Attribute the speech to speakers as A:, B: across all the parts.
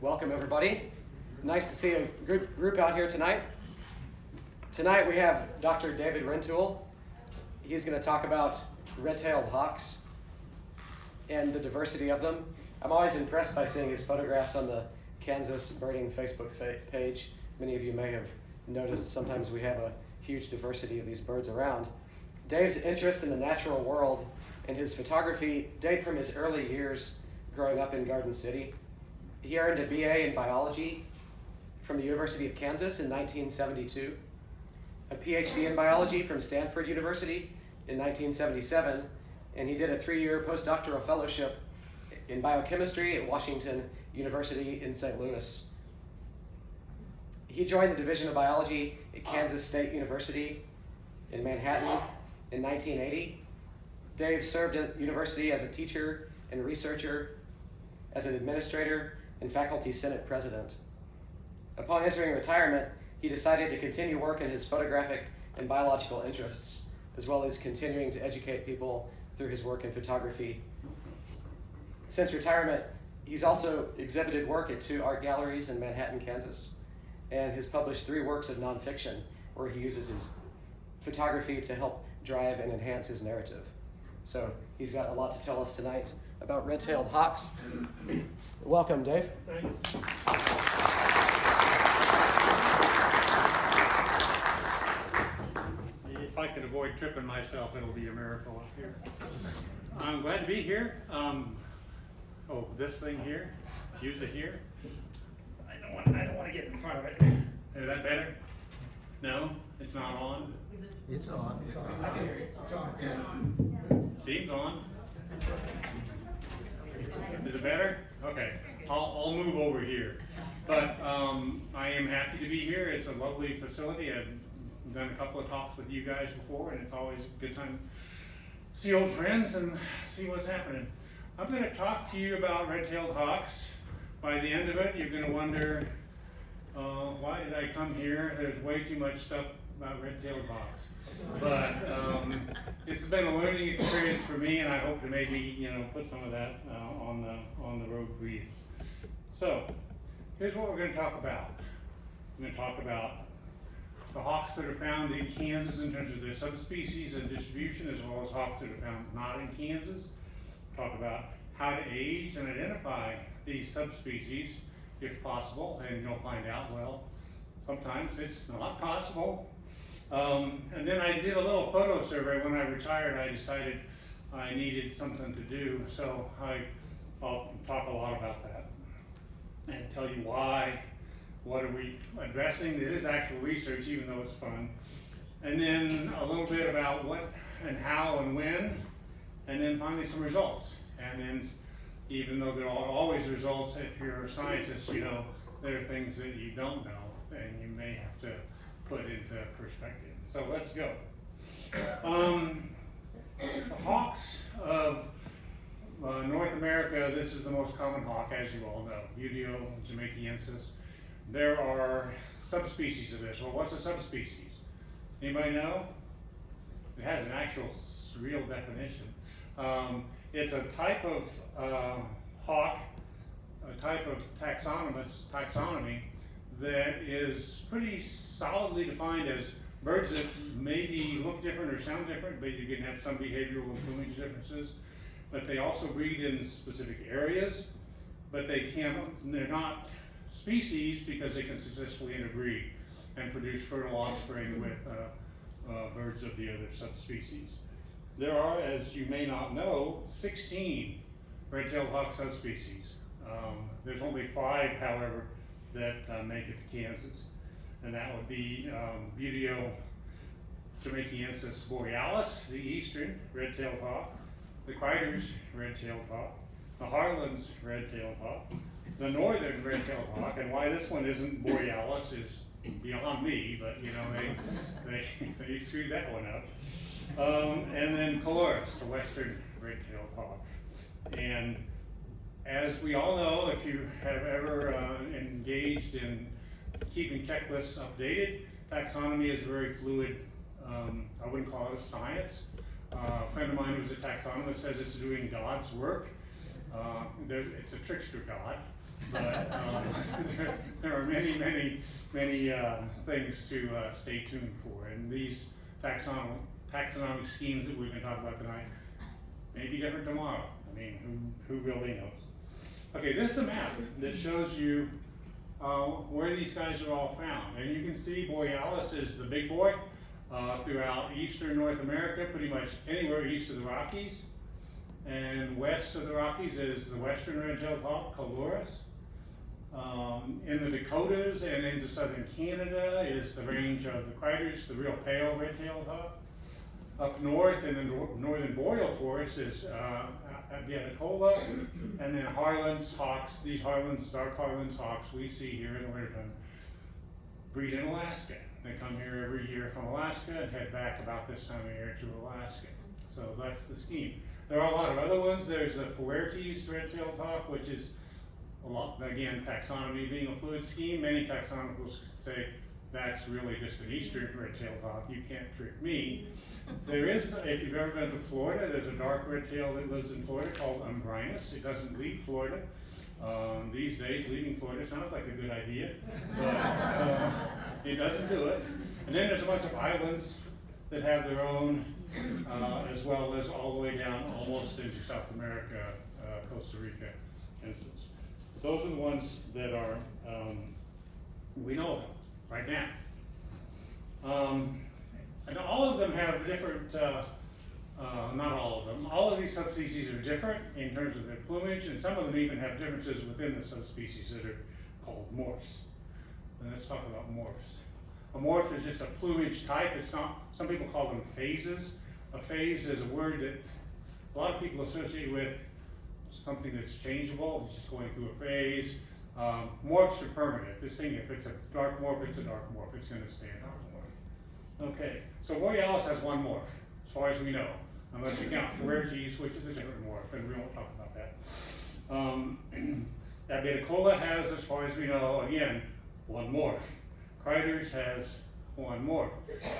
A: Welcome everybody. Nice to see a good group out here tonight. Tonight we have Dr. David Rintoul. He's going to talk about red-tailed hawks and the diversity of them. I'm always impressed by seeing his photographs on the Kansas Birding Facebook page. Many of you may have noticed sometimes we have a huge diversity of these birds around. Dave's interest in the natural world and his photography date from his early years growing up in Garden City. He earned a BA in biology from the University of Kansas in 1972, a PhD in biology from Stanford University in 1977, and he did a 3-year postdoctoral fellowship in biochemistry at Washington University in St. Louis. He joined the Division of Biology at Kansas State University in Manhattan in 1980. Dave served at the university as a teacher and researcher, as an administrator, and faculty senate president. Upon entering retirement, he decided to continue work in his photographic and biological interests, as well as continuing to educate people through his work in photography. Since retirement, he's also exhibited work at 2 art galleries in Manhattan, Kansas, and has published 3 works of nonfiction where he uses his photography to help drive and enhance his narrative. So he's got a lot to tell us tonight about red-tailed hawks. Welcome, Dave.
B: Thanks. If I could avoid tripping myself, it'll be a miracle up here. I'm glad to be here. Oh, this thing here, use it here. I don't want to get in front of it. Is that better? No, it's not on.
C: It's on.
B: It's on. Seems on. Is it better? Okay, I'll move over here. But I am happy to be here. It's a lovely facility. I've done a couple of talks with you guys before, and it's always a good time to see old friends and see what's happening. I'm going to talk to you about red-tailed hawks. By the end of it, you're going to wonder, why did I come here? There's way too much stuff about red-tailed hawks. But it's been a learning experience for me, and I hope to maybe put some of that on the road for you. So here's what we're going to talk about. We're going to talk about the hawks that are found in Kansas in terms of their subspecies and distribution, as well as hawks that are found not in Kansas. Talk about how to age and identify these subspecies if possible, and you'll find out, well, sometimes it's not possible. And then I did a little photo survey. When I retired, I decided I needed something to do, so I'll talk a lot about that and tell you why, what are we addressing. It is actual research, even though it's fun. And then a little bit about what and how and when, and then finally some results. And then, even though there are always results, if you're a scientist, there are things that you don't know, and you may have to put into perspective. So let's go. The hawks of North America, this is the most common hawk, as you all know, Buteo jamaicensis. There are subspecies of this. Well, what's a subspecies? Anybody know? It has an actual real definition. It's a type of hawk, a type of taxonomy that is pretty solidly defined as birds that maybe look different or sound different, but you can have some behavioral and plumage differences. But they also breed in specific areas, but they're not species because they can successfully interbreed and produce fertile offspring with birds of the other subspecies. There are, as you may not know, 16 red-tailed hawk subspecies. There's only 5, however, that make it to Kansas, and that would be Buteo jamaicensis borealis, the eastern red-tailed hawk, the Crider's red-tailed hawk, the Harlan's red-tailed hawk, the northern red-tailed hawk, and why this one isn't borealis is beyond me, but they screwed that one up. And then Coloris, the western red-tailed hawk. And as we all know, if you have ever engaged in keeping checklists updated, taxonomy is very fluid. I wouldn't call it a science. A friend of mine who's a taxonomist says it's doing God's work. It's a trickster God. But there are many things to stay tuned for. And these taxonomic schemes that we've been talking about tonight may be different tomorrow. I mean, who really knows? Okay, this is a map that shows you where these guys are all found. And you can see Borealis is the big boy throughout eastern North America, pretty much anywhere east of the Rockies. And west of the Rockies is the western red-tailed hawk, Calurus. In the Dakotas and into southern Canada is the range of the Criders, the real pale red-tailed hawk. Up north in the northern boreal forest is Abieticola, and then Harlan's hawks. These Harlan's, dark Harlan's hawks we see here in the wintertime breed in Alaska. They come here every year from Alaska and head back about this time of year to Alaska. So that's the scheme. There are a lot of other ones. There's the Fuertes red-tailed hawk, which is a lot, again, taxonomy being a fluid scheme. Many taxonomists say that's really just an eastern red-tailed hawk. You can't trick me. There is, if you've ever been to Florida, there's a dark red-tail that lives in Florida called Umbrinus. It doesn't leave Florida. These days, leaving Florida sounds like a good idea, but it doesn't do it. And then there's a bunch of islands that have their own, as well as all the way down almost into South America, Costa Rica, instance. Those are the ones that are we know of right now. And all of them have different, not all of them, all of these subspecies are different in terms of their plumage, and some of them even have differences within the subspecies that are called morphs. And let's talk about morphs. A morph is just a plumage type. It's not, some people call them phases. A phase is a word that a lot of people associate with something that's changeable. It's just going through a phase. Morphs are permanent. This thing, if it's a dark morph, it's a dark morph. It's going to stay a dark morph. Okay, so Borealis has one morph, as far as we know, unless you count Fuertes, which is a different morph, and we won't talk about that. Abieticola has, as far as we know, again, one morph. Criders has one morph.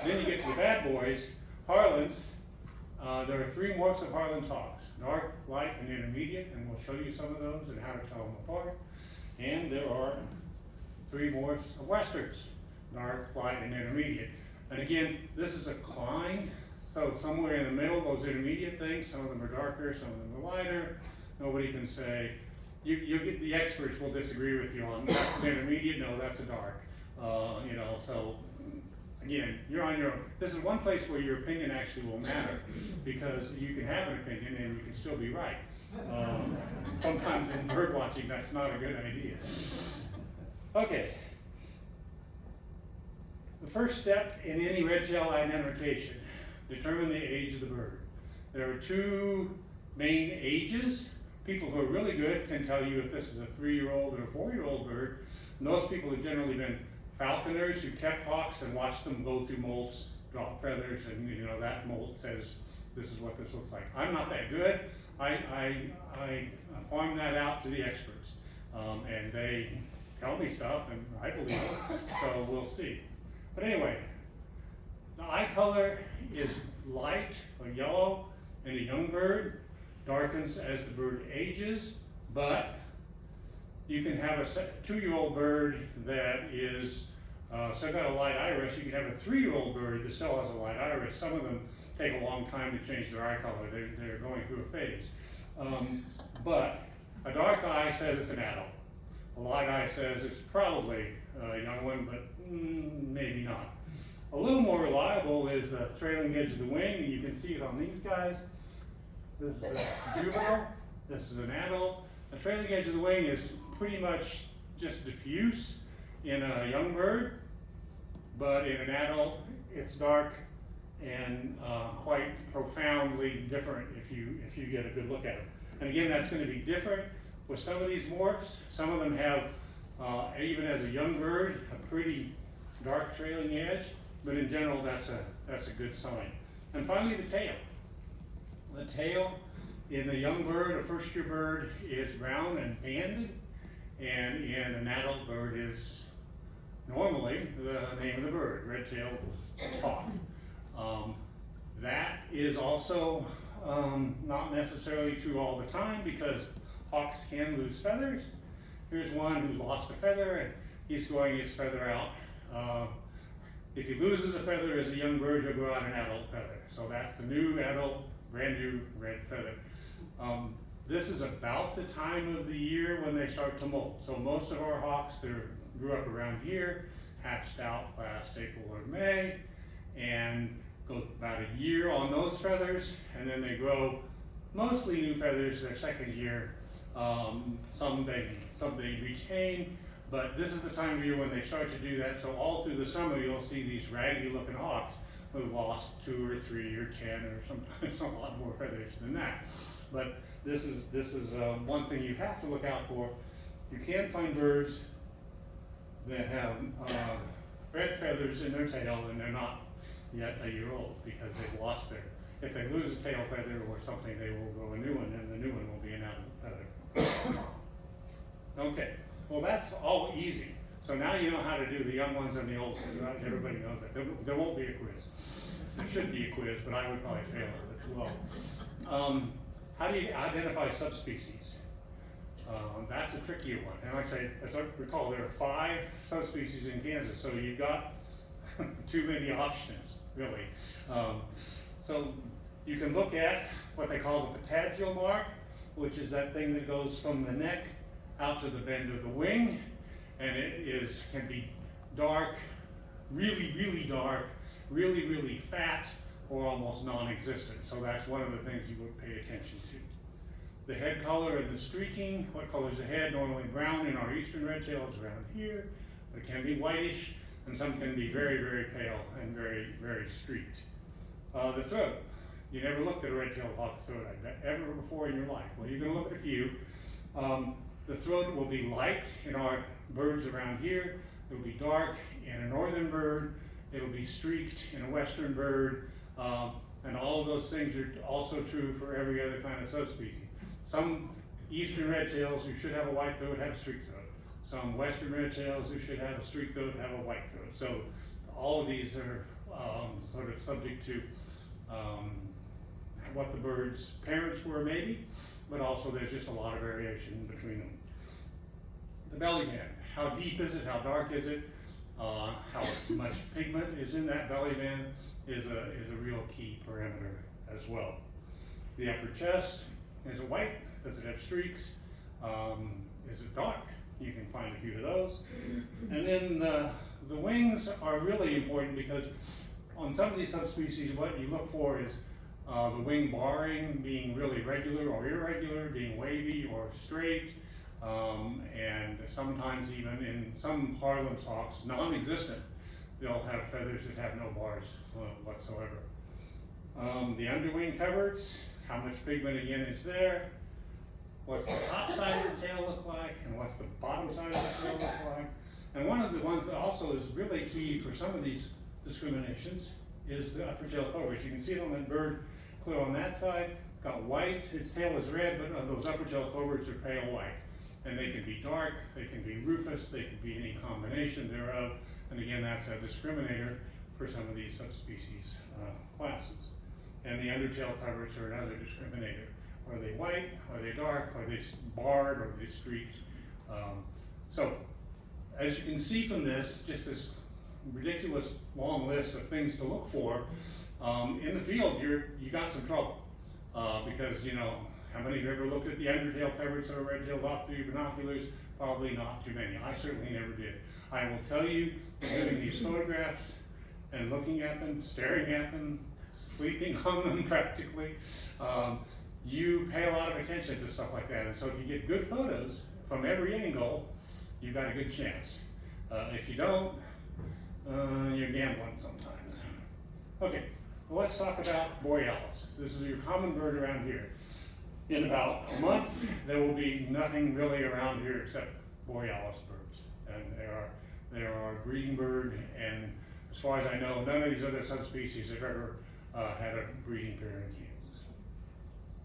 B: Then you get to the bad boys, Harlan's. There are three morphs of Harlan's hawks: dark, light, and intermediate, and we'll show you some of those and how to tell them apart. And there are three morphs of westerns: dark, light, and intermediate. And again, this is a cline, so somewhere in the middle, those intermediate things, some of them are darker, some of them are lighter. Nobody can say, you get, the experts will disagree with you on that's an intermediate, no, that's a dark. You know, so again, you're on your own. This is one place where your opinion actually will matter, because you can have an opinion and you can still be right. Sometimes in bird watching, that's not a good idea. Okay. The first step in any red-tail identification, determine the age of the bird. There are two main ages. People who are really good can tell you if this is a 3-year-old or a 4-year-old bird. And those people have generally been falconers who kept hawks and watched them go through molts, drop feathers, and you know that molt says this is what this looks like. I'm not that good. I farm that out to the experts, and they tell me stuff, and I believe it. So we'll see. But anyway, the eye color is light or yellow in a young bird, darkens as the bird ages, but you can have a 2-year-old bird that is still got a light iris. You can have a 3-year-old bird that still has a light iris. Some of them take a long time to change their eye color. They're going through a phase. But a dark eye says it's an adult. A light eye says it's probably a young one, but maybe not. A little more reliable is the trailing edge of the wing, and you can see it on these guys. This is a juvenile. This is an adult. The trailing edge of the wing is pretty much just diffuse in a young bird, but in an adult, it's dark and quite profoundly different if you get a good look at it. And again, that's going to be different with some of these morphs. Some of them have, even as a young bird, a pretty dark trailing edge, but in general, that's a good sign. And finally, the tail. The tail in a young bird, a first-year bird, is brown and banded, and in an adult bird is normally the name of the bird, red-tailed hawk. That is also not necessarily true all the time, because hawks can lose feathers, here's one who lost a feather and he's growing his feather out. If he loses a feather as a young bird, he'll grow out an adult feather. So that's a new adult, brand new red feather. This is about the time of the year when they start to molt. So most of our hawks that grew up around here, hatched out last April or May, and go about a year on those feathers, and then they grow mostly new feathers their second year. Some they retain, but this is the time of year when they start to do that. So all through the summer, you'll see these raggedy looking hawks who have lost 2 or 3 or 10 or sometimes a lot more feathers than that. But this is one thing you have to look out for. You can find birds that have red feathers in their tail and they're not yet a year old because they've lost their, if they lose a tail feather or something, they will grow a new one, and the new one will be an adult feather. Okay, well that's all easy. So now you know how to do the young ones and the old ones, right? Everybody knows that. There won't be a quiz. There should be a quiz, but I would probably fail it as well. How do you identify subspecies? That's a trickier one. And like I say, as I recall, there are 5 subspecies in Kansas, so you've got too many options, really. So you can look at what they call the patagial mark, which is that thing that goes from the neck out to the bend of the wing, and it can be dark, really, really dark, really, really fat, or almost non-existent. So that's one of the things you would pay attention to. The head color and the streaking, what color is the head? Normally brown in our eastern red tails around here. It can be whitish, and some can be very, very pale and very, very streaked. The throat. You never looked at a red-tailed hawk's throat, I bet, ever before in your life. Well, you're going to look at a few. The throat will be light in our birds around here. It will be dark in a northern bird. It will be streaked in a western bird. And all of those things are also true for every other kind of subspecies. Some eastern red tails who should have a white throat have a streaked throat. Some western red tails who should have a streaked throat have a white throat. So all of these are sort of subject to what the bird's parents were maybe, but also there's just a lot of variation between them. The belly band, how deep is it, how dark is it, how much pigment is in that belly band is a real key parameter as well. The upper chest, is it white? Does it have streaks? Is it dark? You can find a few of those. And then the wings are really important because on some of these subspecies, what you look for is the wing barring being really regular or irregular, being wavy or straight, and sometimes even in some Harlem hawks, non-existent. They'll have feathers that have no bars whatsoever. The underwing coverts, how much pigment again is there? What's the top side of the tail look like, and what's the bottom side of the tail look like? And one of the ones that also is really key for some of these discriminations is the upper tail coverage. You can see it on that bird clear on that side, got white, its tail is red, but those upper tail coverts are pale white. And they can be dark, they can be rufous, they can be any combination thereof. And again, that's a discriminator for some of these subspecies classes. And the undertail coverts are another discriminator. Are they white? Are they dark? Are they barred? Are they streaked? So, as you can see from this, just this ridiculous long list of things to look for, in the field, you got some trouble. Because, you know, how many of you ever looked at the undertail coverts of a red-tailed hawk through your binoculars? Probably not too many. I certainly never did. I will tell you, doing these photographs and looking at them, staring at them, sleeping on them practically, you pay a lot of attention to stuff like that. And so if you get good photos from every angle, you've got a good chance. If you don't, you're gambling sometimes. Okay, well, let's talk about borealis. This is your common bird around here. In about a month, there will be nothing really around here except borealis birds. And they are a breeding bird, and as far as I know, none of these other subspecies have ever had a breeding period in Kansas.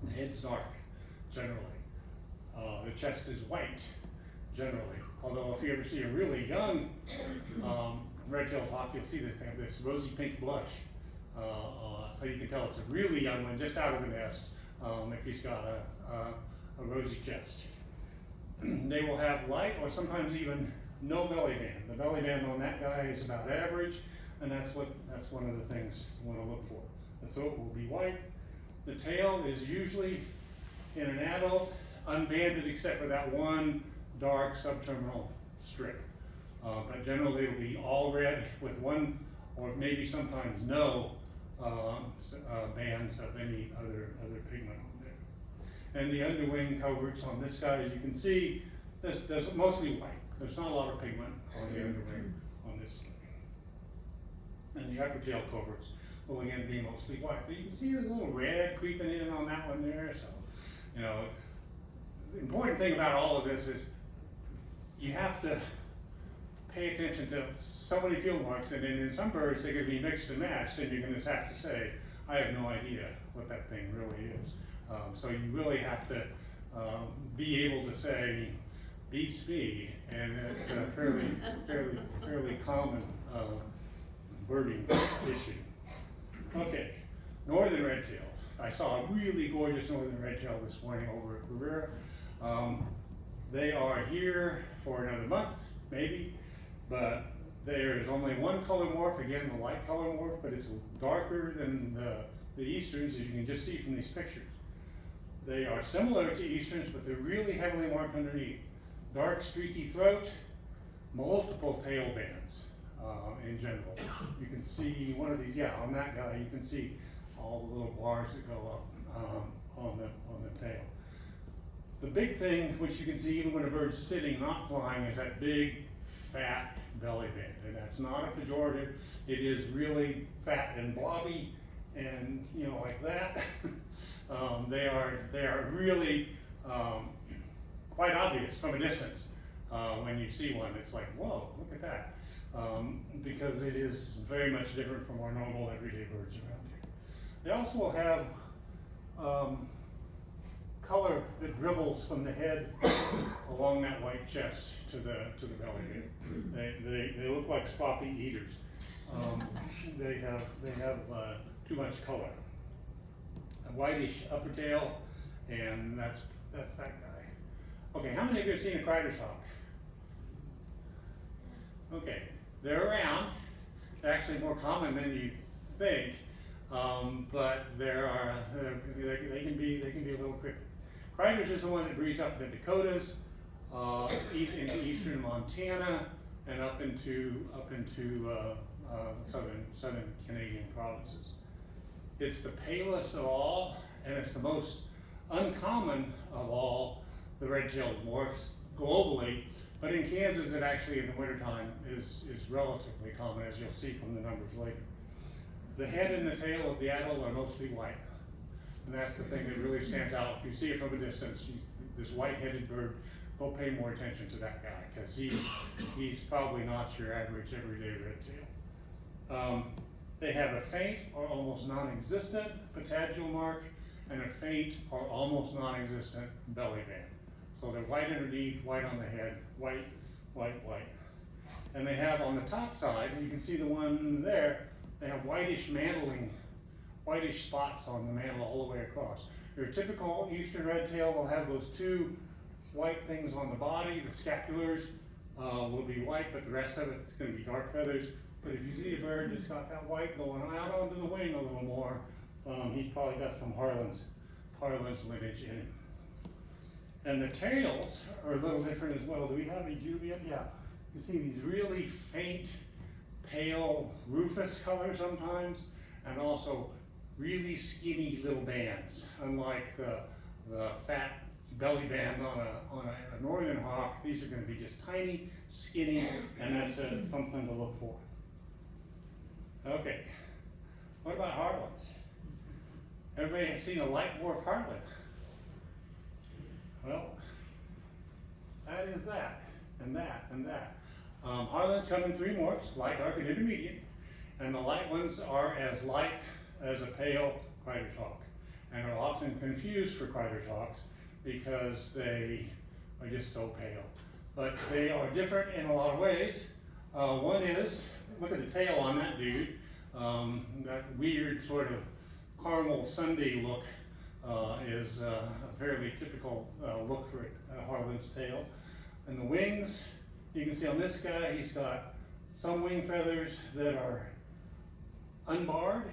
B: The head's dark, generally. The chest is white, generally. Although if you ever see a really young red-tailed hawk, you'll see this, they have this rosy pink blush. So you can tell it's a really young one, just out of the nest, if he's got a rosy chest. they will have light or sometimes even no belly band. The belly band on that guy is about average, and that's one of the things you want to look for. The throat will be white. The tail is usually in an adult unbanded except for that one dark subterminal strip. But generally it will be all red with one or maybe sometimes no bands of any other pigment on there. And the underwing coverts on this guy, as you can see, there's mostly white. There's not a lot of pigment on the underwing on this guy. And the upper tail coverts will again be mostly white. But you can see there's a little red creeping in on that one there. So, you know, the important thing about all of this is you have to pay attention to so many field marks, and in some birds they're going to be mixed and matched, and you're going to have to say, I have no idea what that thing really is. So you really have to be able to say, beats me, and it's a fairly common birding issue. Okay, northern redtail. I saw a really gorgeous northern redtail this morning over at Rivera. They are here for another month, maybe, but there is only one color morph, again the light color morph, but it's darker than the easterns, as you can just see from these pictures. They are similar to easterns, but they're really heavily marked underneath. Dark streaky throat, multiple tail bands in general. You can see one of these, yeah, on that guy, you can see all the little bars that go up on the tail. The big thing, which you can see even when a bird's sitting, not flying, is that big, fat belly band. And that's not a pejorative. It is really fat and blobby, and you know, like that. They are really quite obvious from a distance. When you see one, it's like, whoa, look at that. Because it is very much different from our normal everyday birds around here. They also will have color that dribbles from the head along that white chest to the belly band. They look like sloppy eaters. They have too much color. A whitish upper tail, and that's that guy. Okay, how many of you have seen a Crider's hawk? Okay, they're around. They're actually more common than you think, but they can be a little cryptic. Crider's is the one that breeds up in the Dakotas, into eastern Montana, and up into southern Canadian provinces. It's the palest of all, and it's the most uncommon of all the red-tailed morphs globally. But in Kansas, it actually in the wintertime is relatively common, as you'll see from the numbers later. The head and the tail of the adult are mostly white. And that's the thing that really stands out. If you see it from a distance, this white-headed bird, go pay more attention to that guy, because he's probably not your average everyday redtail. They have a faint or almost non-existent patagial mark, and a faint or almost non-existent belly band. So they're white underneath, white on the head, white, white, white. And they have on the top side, and you can see the one there, they have whitish mantling, whitish spots on the mantle all the way across. Your typical eastern redtail will have those two white things on the body. The scapulars will be white, but the rest of it is going to be dark feathers. But if you see a bird that's got that white going out onto the wing a little more, he's probably got some Harlan's lineage in him. And the tails are a little different as well. Do we have a Juliet? Yeah. You see these really faint, pale rufous color sometimes, and also really skinny little bands. Unlike the fat belly band on a northern hawk, these are going to be just tiny, skinny, and that's something to look for. Okay, what about Harlan's? Everybody has seen a light morph Harlan. Well, that is that, and that, and that. Harlan's come in three morphs, light, dark, and intermediate, and the light ones are as light as a pale Crider's hawk, and are often confused for Crider's hawks because they are just so pale. But they are different in a lot of ways. One is, look at the tail on that dude, that weird sort of caramel sundae look is a fairly typical look for a Harlan's tail. And the wings, you can see on this guy, he's got some wing feathers that are unbarred.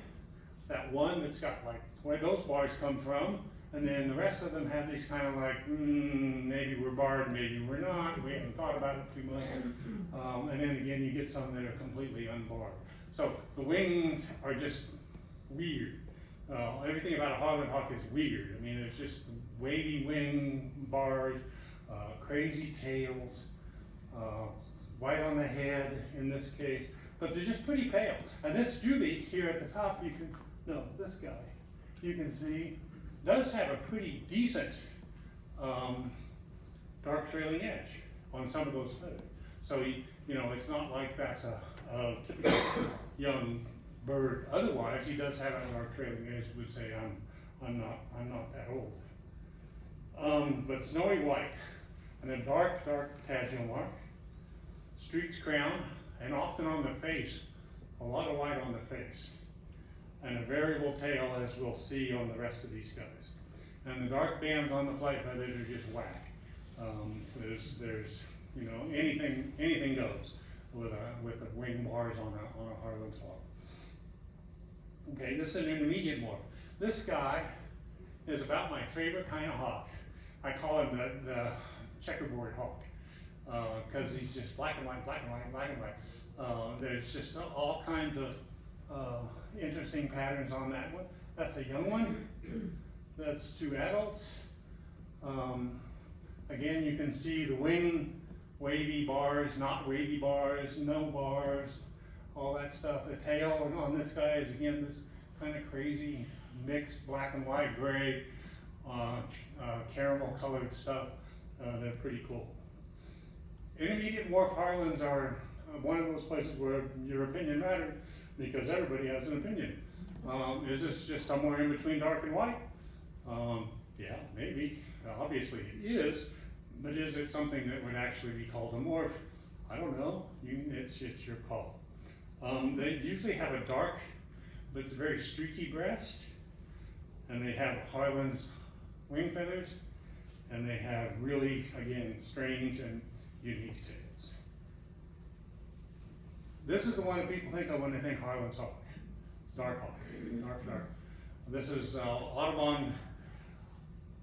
B: That one that's got like where those bars come from, and then the rest of them have these kind of like, maybe we're barred, maybe we're not. We haven't thought about it too much. And then again, you get some that are completely unbarred. So the wings are just weird. Everything about a Harlan hawk is weird. I mean, it's just wavy wing bars, crazy tails, white on the head in this case, but they're just pretty pale. And this Juby here at the top, this guy, you can see, does have a pretty decent dark trailing edge on some of those feathers. So it's not like that's a typical young bird. Otherwise, he does have a dark trailing edge. Would say I'm not that old. But snowy white and a dark tagine mark, streaked crown, and often on the face, a lot of white on the face, and a variable tail, as we'll see on the rest of these guys. And the dark bands on the flight feathers are just whack. There's anything goes with the wing bars on a Harlan's hawk. Okay, this is an intermediate morph. This guy is about my favorite kind of hawk. I call him the checkerboard hawk because he's just black and white, black and white, black and white. There's just all kinds of interesting patterns on that one. That's a young one. That's 2 adults. Again, you can see the wing, wavy bars, not wavy bars, no bars, all that stuff. The tail on this guy is, again, this kind of crazy mixed black and white, gray, caramel colored stuff. They're pretty cool. Intermediate morph Harlans are one of those places where your opinion matters because everybody has an opinion. Is this just somewhere in between dark and white? Yeah, maybe. Obviously it is, but is it something that would actually be called a morph? I don't know. It's your call. They usually have a dark, but it's very streaky breast, and they have Harlan's wing feathers, and they have really, again, strange and unique tails. This is the one that people think of when they think Harlan's hawk. It's dark hawk, dark. This is Audubon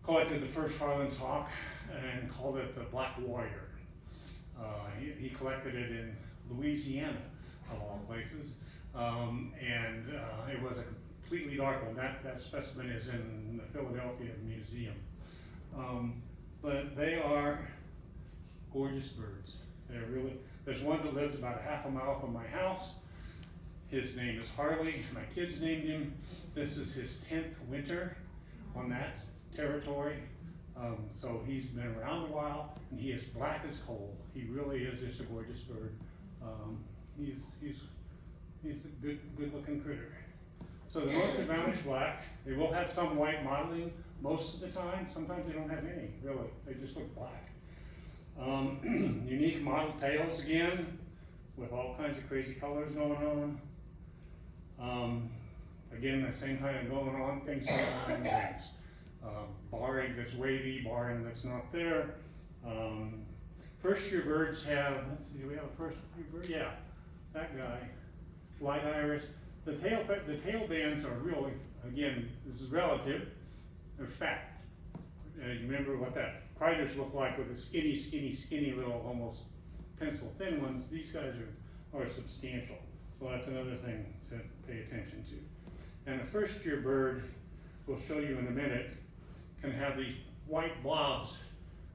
B: collected the first Harlan's hawk and called it the Black Warrior. He collected it in Louisiana, of all places, and it was a completely dark one. That specimen is in the Philadelphia Museum. But they are gorgeous birds. They're really, there's one that lives about a half a mile from my house. His name is Harley. My kids named him. This is his 10th winter on that territory. So he's been around a while, and he is black as coal. He really is just a gorgeous bird. He's a good looking critter. So the most advantaged black. They will have some white mottling most of the time. Sometimes they don't have any, really. They just look black. Unique mottled tails again, with all kinds of crazy colors going on. Again, the same kind of going on, things going on in wings. Barring that's wavy, barring that's not there. First year birds have, let's see, do we have a first year bird? Yeah, that guy, light iris. The tail bands are really, again, this is relative, they're fat. You remember what that priders look like with the skinny little, almost pencil thin ones. These guys are substantial. So that's another thing to pay attention to. And a first year bird, we'll show you in a minute, can have these white blobs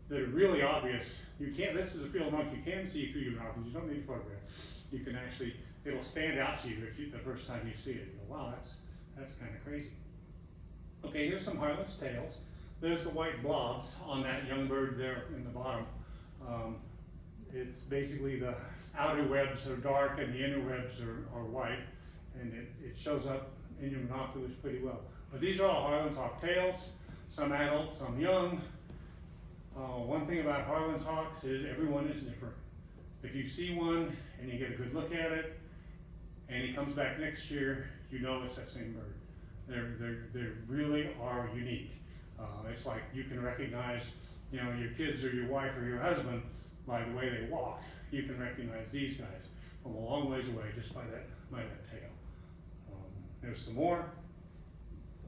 B: that are really obvious. You can't, this is a field monk, you can see through your binoculars, you don't need a photograph. You can actually, it'll stand out to you the first time you see it. You go, wow, that's kind of crazy. Okay, here's some Harlan's tails. There's the white blobs on that young bird there in the bottom. It's basically the outer webs are dark and the inner webs are white, and it shows up in your binoculars pretty well. But these are all Harlan's hawk tails, some adult, some young. One thing about Harlan's hawks is everyone is different. If you see one and you get a good look at it, and he comes back next year, you know it's that same bird. They really are unique. It's like you can recognize, you know, your kids or your wife or your husband by the way they walk. You can recognize these guys from a long ways away just by that tail. There's some more.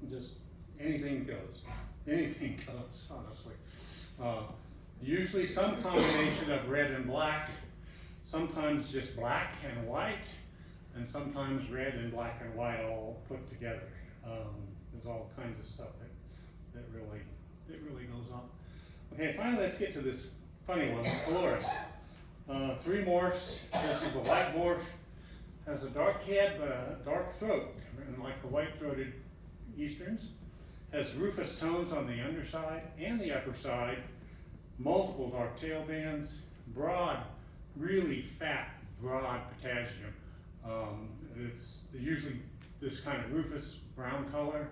B: Just anything goes. Anything goes, honestly. Usually some combination of red and black, sometimes just black and white, and sometimes red and black and white all put together. There's all kinds of stuff that really goes on. Okay, finally let's get to this funny one, Polaris. 3 morphs. This is the white morph. Has a dark head but a dark throat, and like the white-throated easterns. Has rufous tones on the underside and the upper side. Multiple dark tail bands. Broad, really fat, broad patagium. It's usually this kind of rufous brown color.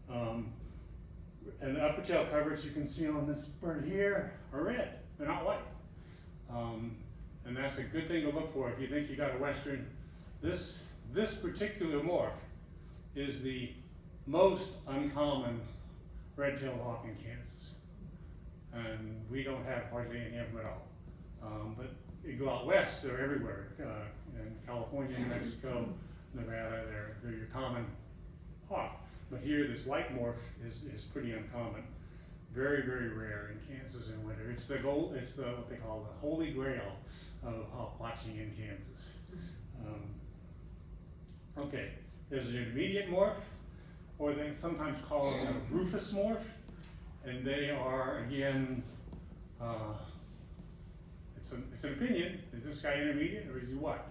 B: And the upper tail coverage you can see on this bird here are red. They're not white. And that's a good thing to look for if you think you got a western. This particular morph is the most uncommon red-tailed hawk in Kansas. And we don't have hardly any of them at all. But you go out west, they're everywhere. In California, New Mexico, Nevada, they're your common hawk. But here, this white morph is pretty uncommon. Very, very rare in Kansas in winter. It's what they call the holy grail of hawk watching in Kansas. Okay, there's an intermediate morph, or they sometimes call it a rufous morph, and they are, again, it's an opinion. Is this guy intermediate or is he what?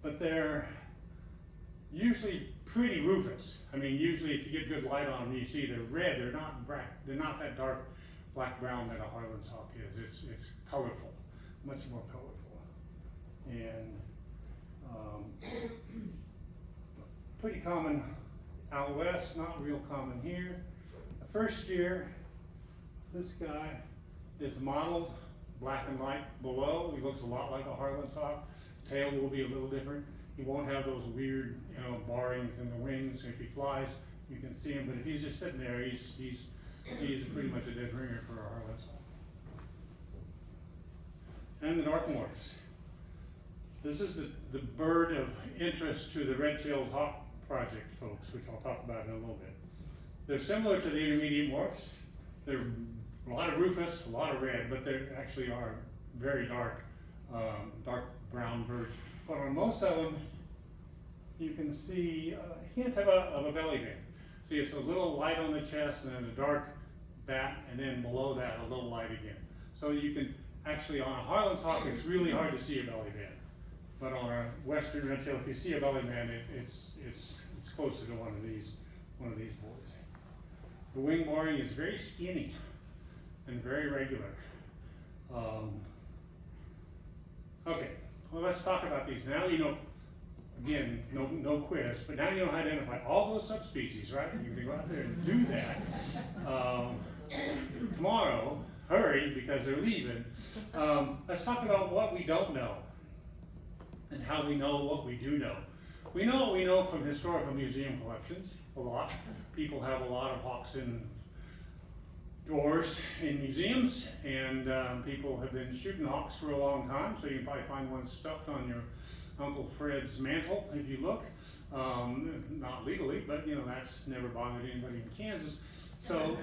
B: But they're usually pretty rufous. I mean, usually if you get good light on them, you see they're red. They're not black. They're not that dark black-brown that a Harlan's hawk is. It's colorful, much more colorful, and pretty common out west. Not real common here. The first year, this guy is mottled black and white below. He looks a lot like a Harlan's hawk. Tail will be a little different. He won't have those weird, barrings in the wings. If he flies, you can see him. But if he's just sitting there, he's pretty much a dead ringer for a Harlan's hawk. And the dark morphs. This is the bird of interest to the red-tailed hawk project, folks, which I'll talk about in a little bit. They're similar to the intermediate morphs. They're a lot of rufous, a lot of red, but they actually are very dark, dark brown birds. But on most of them, you can see a hint of a belly band. See, it's a little light on the chest and then a dark bat, and then below that, a little light again. So you can actually, on a Harlan's hawk, it's really hard to see a belly band. But on a western red tail, if you see a belly band, it's closer to one of these boys. The wing boring is very skinny and very regular. Okay, well, let's talk about these. Now you know, again, no quiz, but now you know how to identify all those subspecies, right? You can go out there and do that. Tomorrow, hurry, because they're leaving. Let's talk about what we don't know and how we know what we do know. We know what we know from historical museum collections a lot. People have a lot of hawks in doors in museums, and people have been shooting hawks for a long time, so you can probably find one stuffed on your Uncle Fred's mantle if you look. Not legally, but that's never bothered anybody in Kansas. So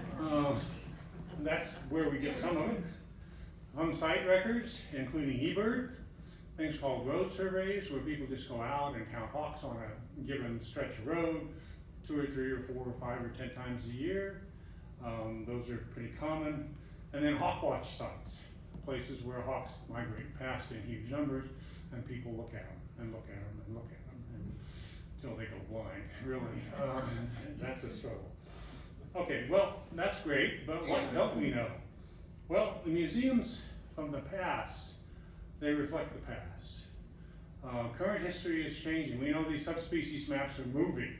B: that's where we get some of it. Site records, including eBird, things called road surveys, where people just go out and count hawks on a given stretch of road, 2 or 3 or 4 or 5 or 10 times a year. Those are pretty common. And then hawk watch sites, places where hawks migrate past in huge numbers, and people look at them and look at them and look at them until they go blind, really. That's a struggle. Okay, well, that's great, but what don't we know? Well, the museums from the past, they reflect the past. Current history is changing. We know these subspecies maps are moving.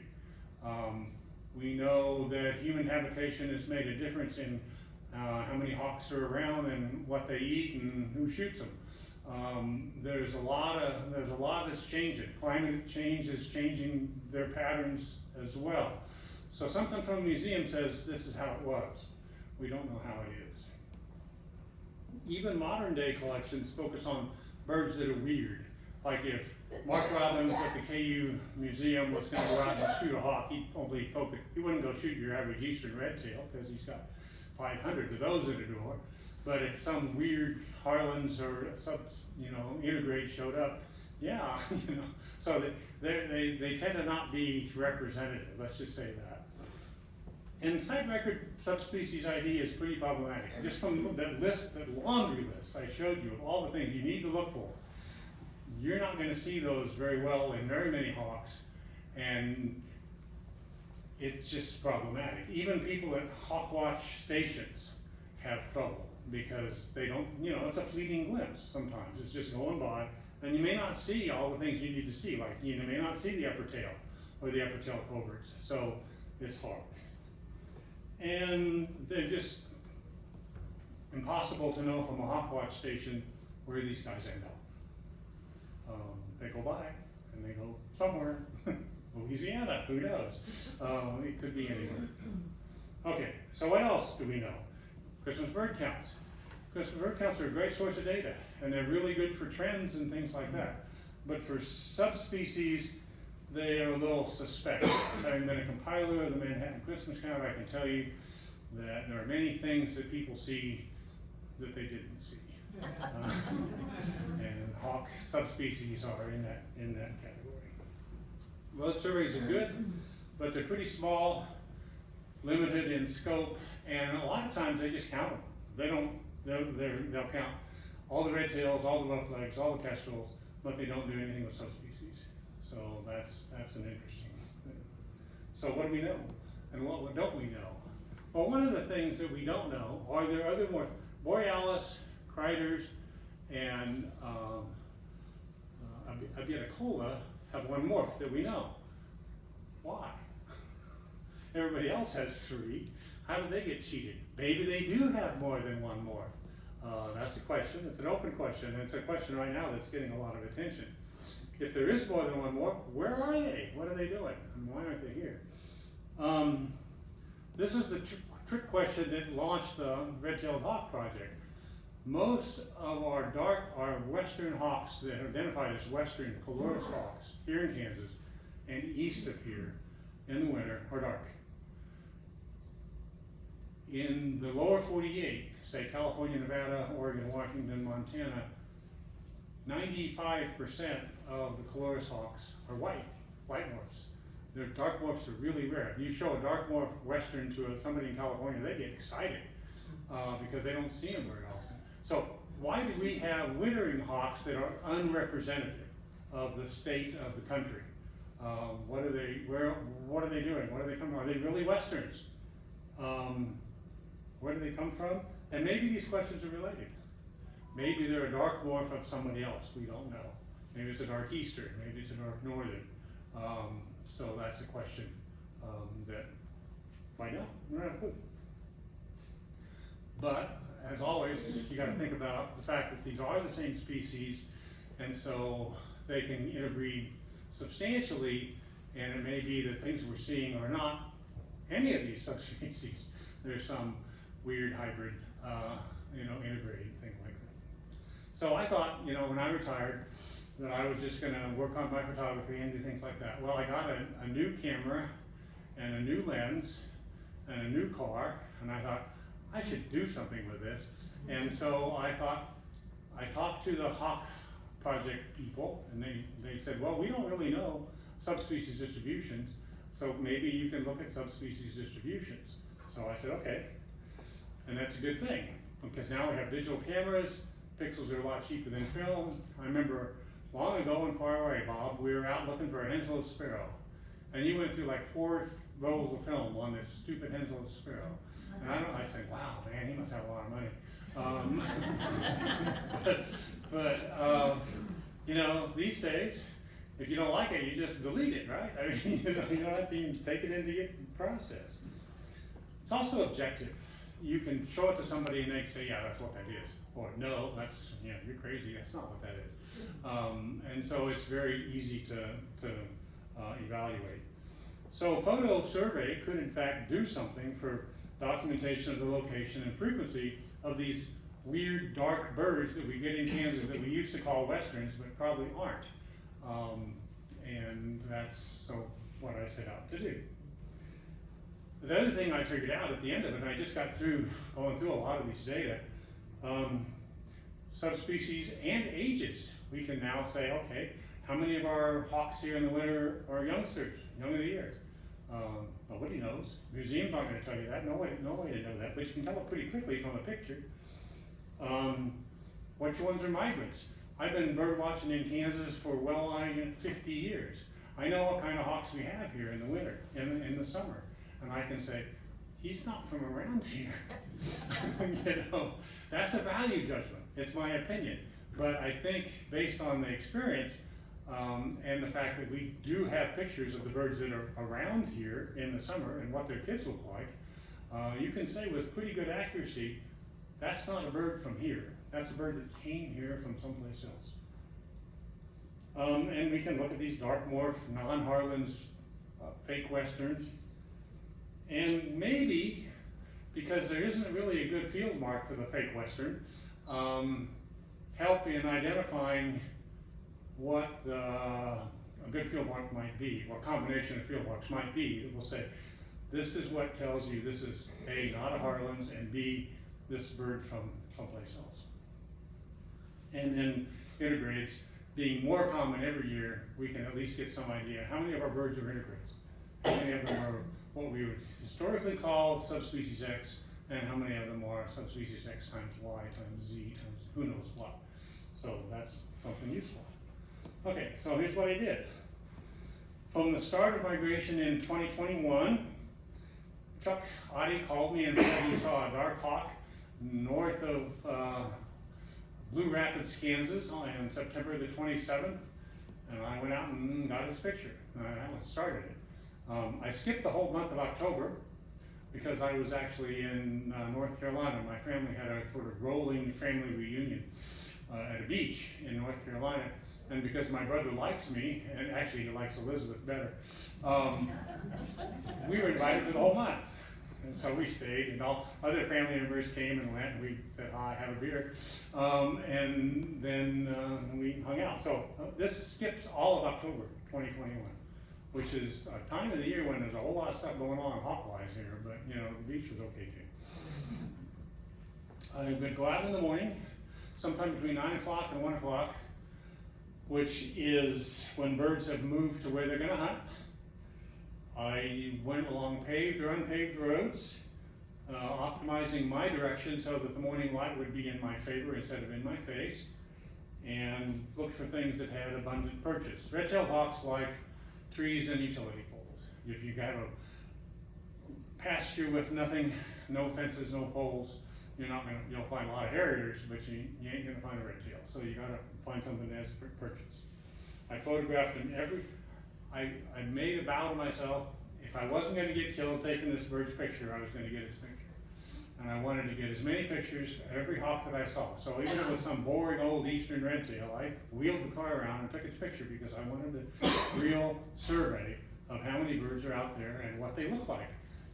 B: We know that human habitation has made a difference in how many hawks are around and what they eat and who shoots them. There's a lot that's changing. Climate change is changing their patterns as well. So something from a museum says this is how it was. We don't know how it is. Even modern day collections focus on birds that are weird. Like if Mark Robbins at the KU Museum was going to go out and shoot a hawk, he wouldn't go shoot your average eastern redtail because he's got 500 of those at the door. But if some weird Harlan's or interbreed showed up, yeah, so they tend to not be representative. Let's just say that. And site record subspecies ID is pretty problematic. Just from that laundry list I showed you of all the things you need to look for, you're not going to see those very well in very many hawks, and it's just problematic. Even people at hawk watch stations have trouble because they don't, it's a fleeting glimpse sometimes. It's just going by, and you may not see all the things you need to see, like you may not see the upper tail or the upper tail coverts, so it's hard. And they're just impossible to know from a hawk watch station where these guys end up. They go by and they go somewhere, Louisiana, who knows? It could be anywhere. Okay, so what else do we know? Christmas bird counts. Christmas bird counts are a great source of data, and they're really good for trends and things like that. But for subspecies, they are a little suspect. Having been a compiler of the Manhattan Christmas count, I can tell you that there are many things that people see that they didn't see. And hawk subspecies are in that category. Road surveys are good, but they're pretty small, limited in scope, and a lot of times they just count them. They'll count all the redtails, all the rough-legs, all the kestrels, but they don't do anything with subspecies. So that's an interesting thing. So what do we know, and what don't we know? Well, one of the things that we don't know are there other morphs. Borealis, Criders, and Abiticola have one morph that we know. Why? Everybody else has 3. How did they get cheated? Maybe they do have more than one morph. That's a question. It's an open question, and it's a question right now that's getting a lot of attention. If there is more than one morph, where are they? What are they doing? And why aren't they here? This is the trick question that launched the red-tailed hawk project. Most of our western hawks that are identified as western Coloris hawks here in Kansas and east of here in the winter are dark. In the lower 48, say California, Nevada, Oregon, Washington, Montana, 95% of the Coloris hawks are white morphs. Their dark morphs are really rare. If you show a dark morph western to somebody in California, they get excited because they don't see them very often. So why do we have wintering hawks that are unrepresentative of the state of the country? What are they doing? Where do they come from? Are they really westerns? Where do they come from? And maybe these questions are related. Maybe they're a dark morph of somebody else. We don't know. Maybe it's a dark eastern. Maybe it's a dark northern. So that's a question that right now we're not a clue. But as always, you got to think about the fact that these are the same species, and so they can interbreed substantially. And it may be that things we're seeing are not any of these subspecies. There's some weird hybrid, interbreed thing like that. So I thought, when I retired, that I was just going to work on my photography and do things like that. Well, I got a new camera and a new lens and a new car, and I thought I should do something with this. And so I talked to the hawk project people, and they said, well, we don't really know subspecies distributions, so maybe you can look at subspecies distributions. So I said, okay, and that's a good thing, because now we have digital cameras, pixels are a lot cheaper than film. I remember long ago and far away, Bob, we were out looking for a Hensel's sparrow, and you went through like 4 rolls of film on this stupid Hensel's sparrow. And I said, wow, man, he must have a lot of money. But these days, if you don't like it, you just delete it, right? I mean, you don't have to even take it into your process. It's also objective. you can show it to somebody and they can say, yeah, that's what that is. Or no, that's, you're crazy, that's not what that is. And so it's very easy to evaluate. So photo survey could in fact do something for documentation of the location and frequency of these weird dark birds that we get in Kansas that we used to call westerns, but probably aren't. And that's what I set out to do. The other thing I figured out at the end of it, and I just got through going through a lot of these data, subspecies and ages. We can now say, okay, how many of our hawks here in the winter are youngsters, young of the year? Nobody knows. Museums aren't going to tell you that. No way to know that, but you can tell it pretty quickly from a picture. Which ones are migrants? I've been bird watching in Kansas for well on 50 years. I know what kind of hawks we have here in the winter, in the summer, and I can say, he's not from around here. That's a value judgment. It's my opinion, but I think based on the experience and the fact that we do have pictures of the birds that are around here in the summer and what their kids look like, you can say with pretty good accuracy, that's not a bird from here. That's a bird that came here from someplace else. And we can look at these dark morph, non-Harlan's fake westerns. And maybe, because there isn't really a good field mark for the fake western, help in identifying what a good field mark might be, what combination of field marks might be. It will say, this is what tells you this is A, not a Harlan's, and B, this bird from someplace else. And then interbreeds being more common every year, we can at least get some idea how many of our birds are interbreeds, how many of them are what we would historically call subspecies X, and how many of them are subspecies X times Y times Z times who knows what. So that's something useful. Okay, so here's what I did. From the start of migration in 2021, Chuck Oddie called me and said he saw a dark hawk north of Blue Rapids, Kansas on September the 27th, and I went out and got his picture. That one started it. I skipped the whole month of October because I was actually in North Carolina. My family had a sort of rolling family reunion at a beach in North Carolina. And because my brother likes me, and actually he likes Elizabeth better, we were invited for the whole month. And so we stayed, and all other family members came and went, and we said, hi, have a beer. And then we hung out. So this skips all of October 2021, which is a time of the year when there's a whole lot of stuff going on hawk-wise here, but the beach was okay too. I would go out in the morning, sometime between 9 o'clock and 1 o'clock, which is when birds have moved to where they're going to hunt. I went along paved or unpaved roads, optimizing my direction so that the morning light would be in my favor instead of in my face, and looked for things that had abundant perches. Redtail hawks like trees and utility poles. If you got a pasture with nothing, no fences, no poles, you'll find a lot of harriers, but you ain't gonna find a redtail. So you gotta find something that has perches. I photographed them I made a vow to myself, if I wasn't gonna get killed taking this bird's picture, I was gonna get his picture. And I wanted to get as many pictures of every hawk that I saw. So even if it was some boring old eastern redtail, I wheeled the car around and took its picture because I wanted a real survey of how many birds are out there and what they look like.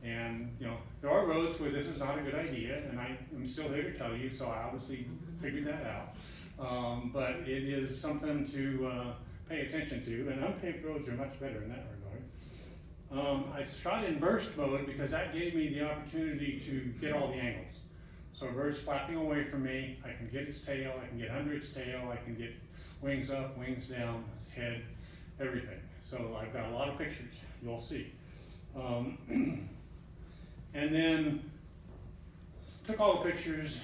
B: And there are roads where this is not a good idea, and I am still here to tell you, so I obviously figured that out. But it is something to pay attention to, and unpaved roads are much better in that regard. I shot in burst mode because that gave me the opportunity to get all the angles. So a bird's flapping away from me, I can get its tail, I can get under its tail, I can get wings up, wings down, head, everything. So I've got a lot of pictures, you'll see. And then took all the pictures,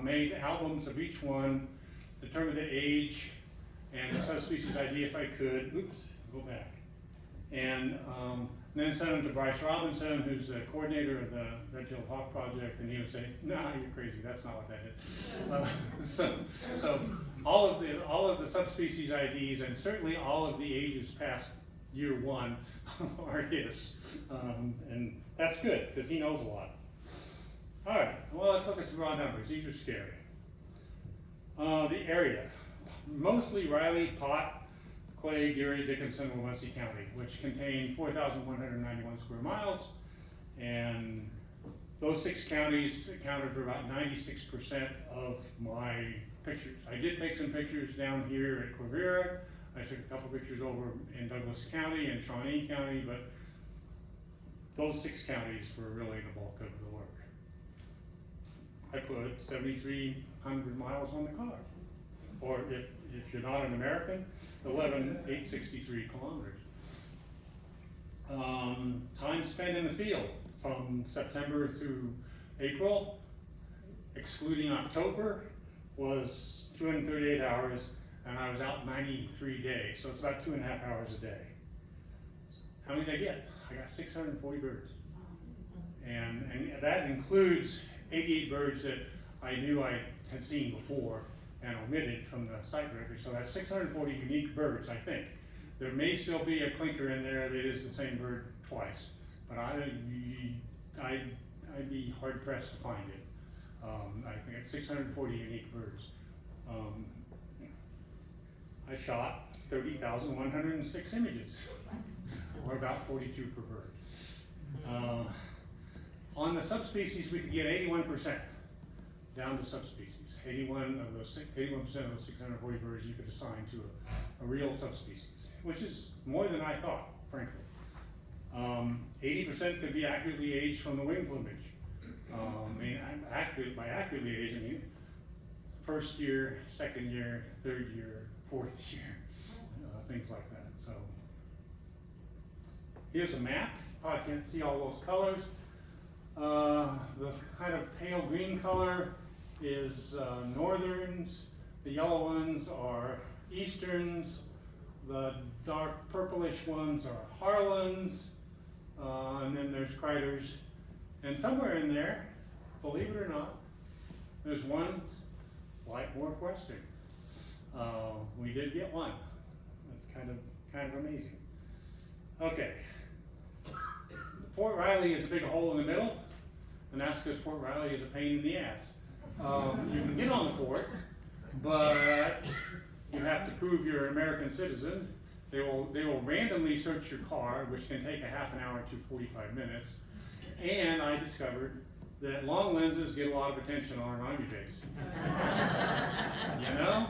B: made albums of each one, determined the age and the subspecies ID if I could. Oops, go back. And then sent them to Bryce Robinson, who's the coordinator of the Redtail Hawk Project, and he would say, "Nah, you're crazy. That's not what that is." So all of the subspecies IDs and certainly all of the ages past year 1 are his, and that's good because he knows a lot. All right, well, let's look at some raw numbers. These are scary. The area, mostly Riley, Pot, Clay, Geary, Dickinson, Wabunsee County, which contain 4,191 square miles. And those 6 counties accounted for about 96% of my pictures. I did take some pictures down here at Quivira. I took a couple pictures over in Douglas County and Shawnee County, but those 6 counties were really the bulk of the work. I put 7,300 miles on the car. Or if you're not an American, 11,863 kilometers. Time spent in the field from September through April, excluding October, was 238 hours, and I was out 93 days, so it's about 2.5 hours a day. How many did I get? I got 640 birds. And that includes 88 birds that I knew I had seen before and omitted from the site record. So that's 640 unique birds, I think. There may still be a clinker in there that is the same bird twice, but I'd be hard pressed to find it. I think it's 640 unique birds. I shot 30,106 images, or about 42 per bird. On the subspecies, we could get 81% down to subspecies. 81% of those 640 birds you could assign to a real subspecies, which is more than I thought, frankly. 80% could be accurately aged from the wing plumage. By accurately aged, I mean first year, second year, third year, fourth year, things like that. So here's a map. Probably can't see all those colors. The kind of pale green color is northerns. The yellow ones are easterns. The dark purplish ones are Harlans. And then there's Kreiders. And somewhere in there, believe it or not, there's one light northwestern. We did get one. That's kind of amazing. Okay. Fort Riley is a big hole in the middle, and that's because Fort Riley is a pain in the ass. You can get on the fort, but you have to prove you're an American citizen. They will randomly search your car, which can take a half an hour to 45 minutes. And I discovered that long lenses get a lot of attention on an army base. You know?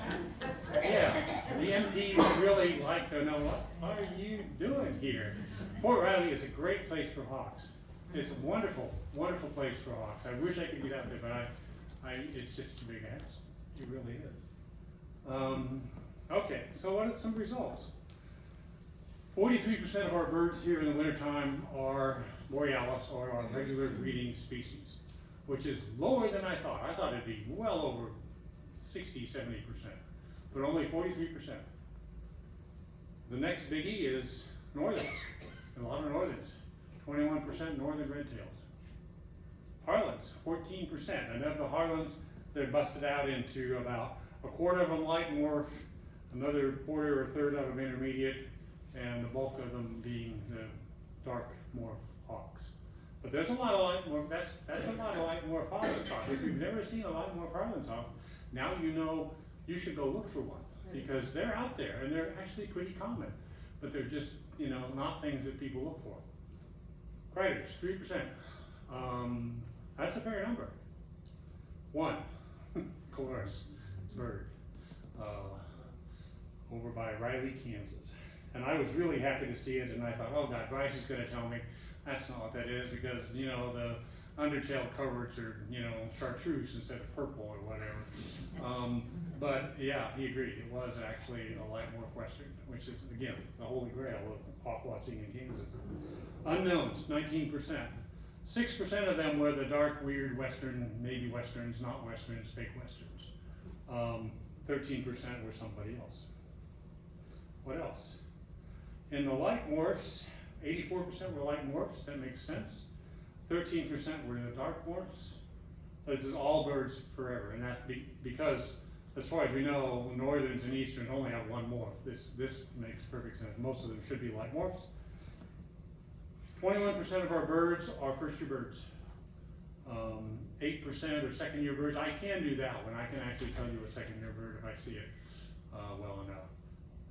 B: Yeah, the MPs really like to know, what are you doing here? Fort Riley is a great place for hawks. It's a wonderful, wonderful place for hawks. I wish I could get out there, but it's just a big ass. It really is. Okay, so what are some results? 43% of our birds here in the wintertime are borealis, or our regular breeding species, which is lower than I thought. I thought it'd be well over 60, 70%, but only 43%. The next biggie is northerns, a lot of northerns, 21% northern redtails. Harlans, 14%, and of the Harlans, they're busted out into about a quarter of them light morph, another quarter or third of them intermediate, and the bulk of them being the dark morph hawks. But there's a lot of light morph, that's a lot of light morph Harlan's hawk. If you've never seen a light morph Harlan's hawk, now you know you should go look for one, because they're out there and they're actually pretty common, but they're just, not things that people look for. Kreiders, 3%. That's a fair number. One, Coloris bird, over by Riley, Kansas. And I was really happy to see it, and I thought, oh God, Bryce is going to tell me that's not what that is, because the undertail coverts are chartreuse instead of purple or whatever. But yeah, he agreed. It was actually a light northwestern, which is again the holy grail of hawk watching in Kansas. Unknowns, 19%. 6% of them were the dark, weird western, maybe westerns, not westerns, fake westerns. 13% were somebody else. What else? In the light morphs, 84% were light morphs. That makes sense. 13% were the dark morphs. This is all birds forever, and that's because, as far as we know, northerns and easterns only have one morph. This makes perfect sense. Most of them should be light morphs. 21% of our birds are first-year birds. 8% are second year birds. I can do that one. I can actually tell you a second year bird if I see it well enough.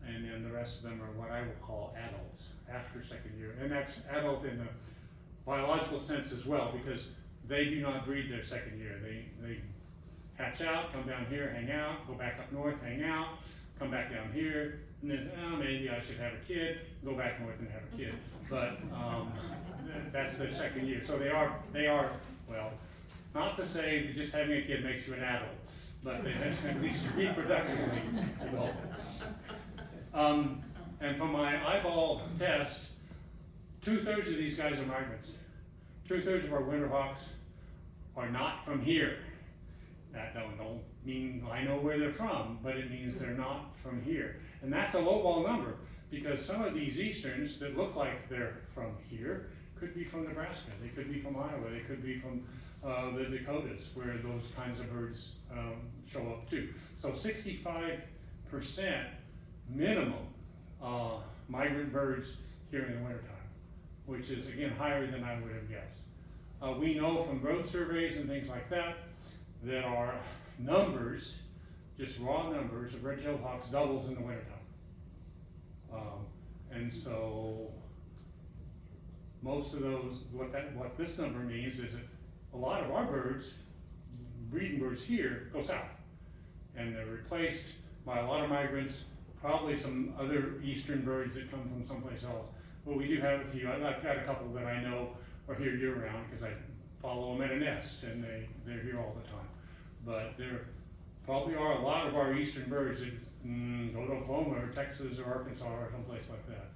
B: And then the rest of them are what I will call adults after second year. And that's adult in the biological sense as well, because they do not breed their second year. They hatch out, come down here, hang out, go back up north, hang out, come back down here, and then say, oh, maybe I should have a kid, go back north and have a kid. But that's their second year. So they are, well, not to say that just having a kid makes you an adult, but they at least reproductively adult. And from my eyeball test, 2/3 of these guys are migrants. 2/3 of our winter hawks are not from here. That don't mean I know where they're from, but it means they're not from here. And that's a lowball number, because some of these easterns that look like they're from here could be from Nebraska, they could be from Iowa, they could be from the Dakotas, where those kinds of birds show up too. So 65% minimum migrant birds here in the wintertime, which is again higher than I would have guessed. We know from road surveys and things like that, that our numbers, just raw numbers of red-tailed hawks, doubles in the wintertime. And so most of those, what this number means is that a lot of our birds, breeding birds here, go south. And they're replaced by a lot of migrants, probably some other eastern birds that come from someplace else. But we do have a few. I've got a couple that I know are here year-round because I follow them at a nest, and they're here all the time. But there probably are a lot of our eastern birds that go to Oklahoma or Texas or Arkansas or someplace like that.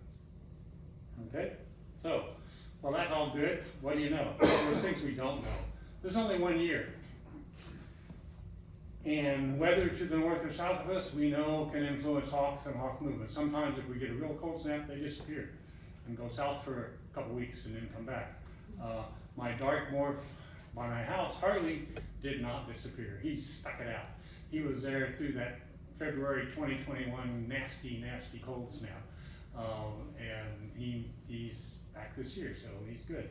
B: Okay? So, well, that's all good. What do you know? There's things we don't know. This is only 1 year. And weather to the north or south of us, we know can influence hawks and hawk movement. Sometimes if we get a real cold snap, they disappear and go south for a couple weeks and then come back. My dark morph by my house, Harley, did not disappear. He stuck it out. He was there through that February 2021 nasty, nasty cold snap. And he's back this year, so he's good.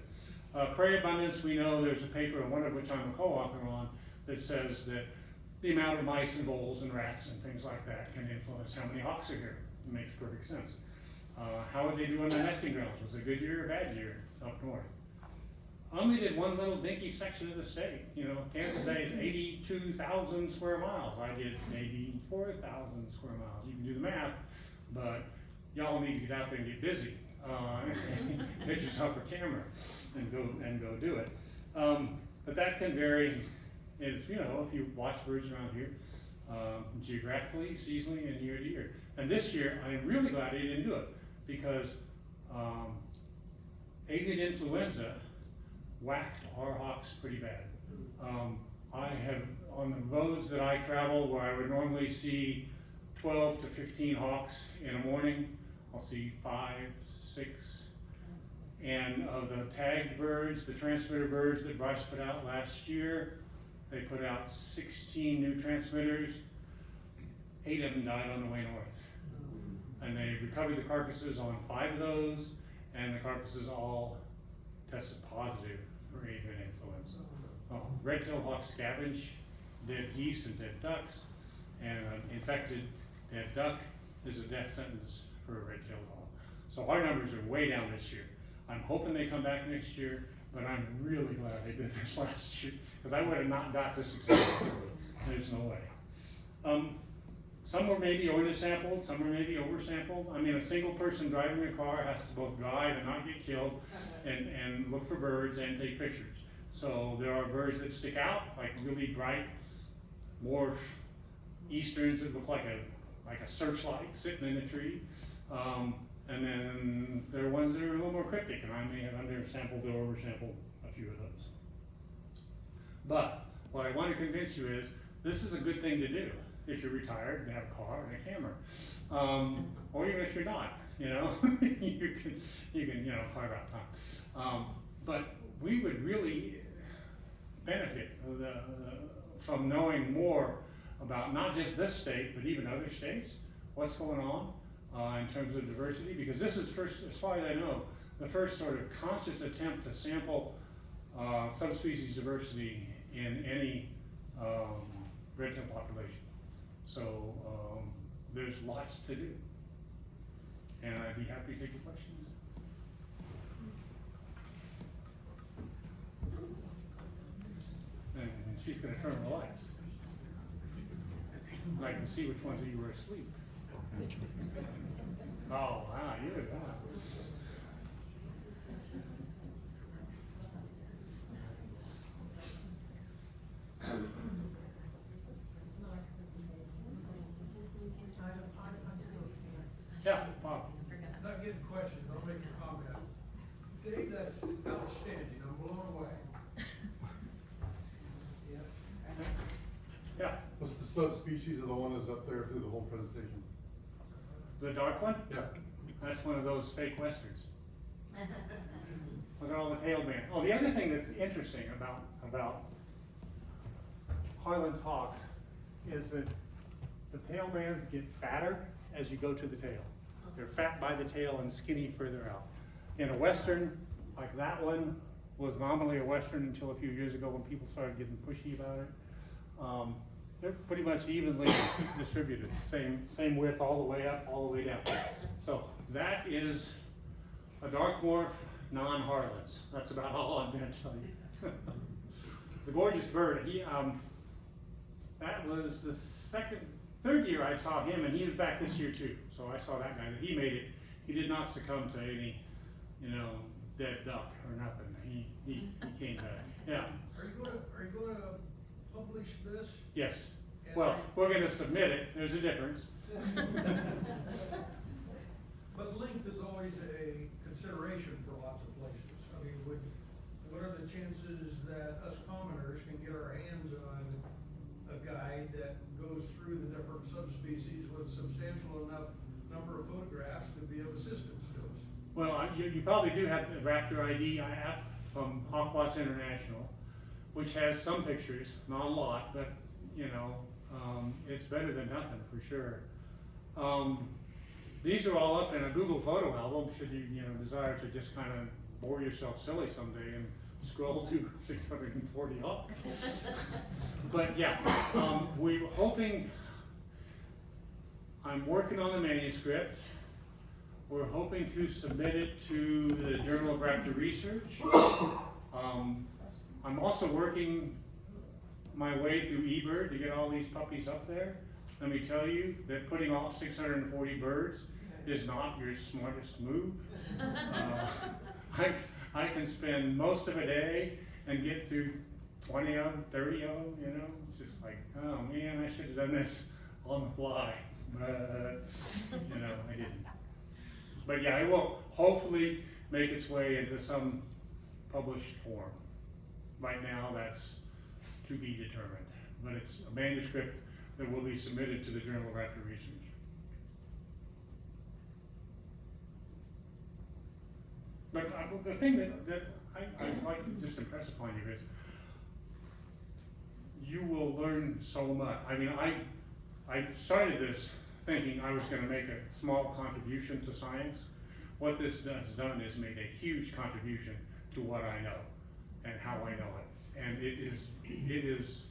B: Prey abundance, we know there's a paper, one of which I'm a co-author on, that says that the amount of mice and voles and rats and things like that can influence how many hawks are here. It makes perfect sense. How would they do on the nesting grounds? Was it a good year or a bad year up north? I only did one little dinky section of the state. You know, Kansas is 82,000 square miles. I did maybe 4,000 square miles. You can do the math, but y'all need to get out there and get busy. Get yourself a camera and go do it. But that can vary. It's, you know, if you watch birds around here, geographically, seasonally, and year to year. And this year, I'm really glad I didn't do it, because avian influenza whacked our hawks pretty bad. I have, on the roads that I travel, where I would normally see 12 to 15 hawks in a morning, I'll see 5, 6. And of the tagged birds, the transmitter birds that Bryce put out last year, they put out 16 new transmitters. 8 of them died on the way north. And they recovered the carcasses on 5 of those, and the carcasses all tested positive for avian influenza. Red-tailed hawks scavenge dead geese and dead ducks, and an infected dead duck is a death sentence for a red-tailed hawk. So our numbers are way down this year. I'm hoping they come back next year, but I'm really glad I did this last year, because I would have not got this successful. There's no way. Some were maybe under-sampled, some were maybe over-sampled. I mean, a single person driving a car has to both drive and not get killed, and look for birds and take pictures. So there are birds that stick out, like really bright morph easterns that look like a searchlight sitting in a tree. And then there are ones that are a little more cryptic, and I may have under-sampled or over-sampled a few of those. But what I want to convince you is, this is a good thing to do if you're retired and have a car and a camera. Or even if you're not, you know, you can you know, carve out time. But we would really benefit from knowing more about not just this state, but even other states, what's going on in terms of diversity, because this is first, as far as I know, the first sort of conscious attempt to sample subspecies diversity in any redtail population. So there's lots to do. And I'd be happy to take your questions. And she's going to turn the lights. And I can see which ones of you were asleep. Oh, wow, you did that. Yeah, Bob.
C: Not getting questions, I'll make a comment. Dave, that's outstanding, I'm blown away.
B: Yeah,
D: What's the subspecies of the one that's up there through the whole presentation?
B: the dark one?
D: Yeah.
B: That's one of those fake westerns. Look at all the tail band. Oh, the other thing that's interesting about Harlan's hawks is that the tail bands get fatter as you go to the tail. They're fat by the tail and skinny further out. In a western, like that one, was nominally a western until a few years ago when people started getting pushy about it. They're pretty much evenly distributed, same width all the way up, all the way down. So that is a dark morph, non-Harlan's. That's about all I'm going to tell you. It's a gorgeous bird. That was the third year I saw him, and he was back this year too. So I saw that guy. He made it. He did not succumb to any, dead duck or nothing. He came back. Yeah.
C: Are you going to publish this?
B: Yes.
C: And
B: Well, we're going to submit it. There's a difference.
C: But length is always a consideration for lots of places. I mean, what are the chances that us commoners can get our hands on a guide that goes through the different subspecies with substantial enough number of photographs to be of assistance to us?
B: Well, you probably do have the Raptor ID app from Hawkwatch International, which has some pictures, not a lot, but it's better than nothing for sure. These are all up in a Google photo album should you desire to just kind of bore yourself silly someday and scroll through 640 hawks. But yeah, we're hoping, I'm working on the manuscript. We're hoping to submit it to the Journal of Raptor Research. I'm also working my way through eBird to get all these puppies up there. Let me tell you that putting off 640 birds is not your smartest move. I can spend most of a day and get through 20 of them, 30 of them, it's just like, oh man, I should have done this on the fly, but I didn't. But yeah, it will hopefully make its way into some published form. Right now, that's to be determined, but it's a manuscript that will be submitted to the Journal of Raptor Research. But the thing that I'd like to just impress upon you is you will learn so much. I mean, I started this thinking I was going to make a small contribution to science. What this has done is made a huge contribution to what I know and how I know it. And it is,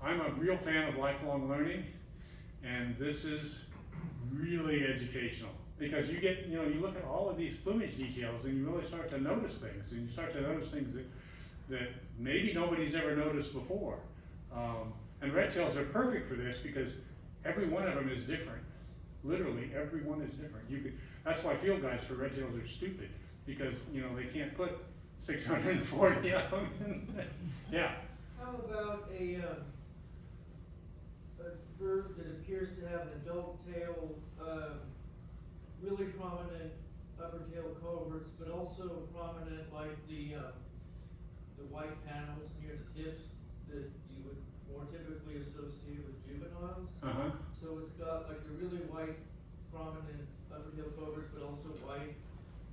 B: I'm a real fan of lifelong learning, and this is really educational. Because you get, you look at all of these plumage details and you really start to notice things, and you start to notice things that maybe nobody's ever noticed before. And redtails are perfect for this because every one of them is different. Literally, every one is different. That's why field guides for redtails are stupid, because they can't put 640 of them. Yeah.
E: How about a bird that appears to have an adult tail, really prominent upper tail coverts, but also prominent like the white panels near the tips that you would more typically associate with juveniles?
B: Uh-huh.
E: So it's got like a really white prominent upper tail coverts, but also white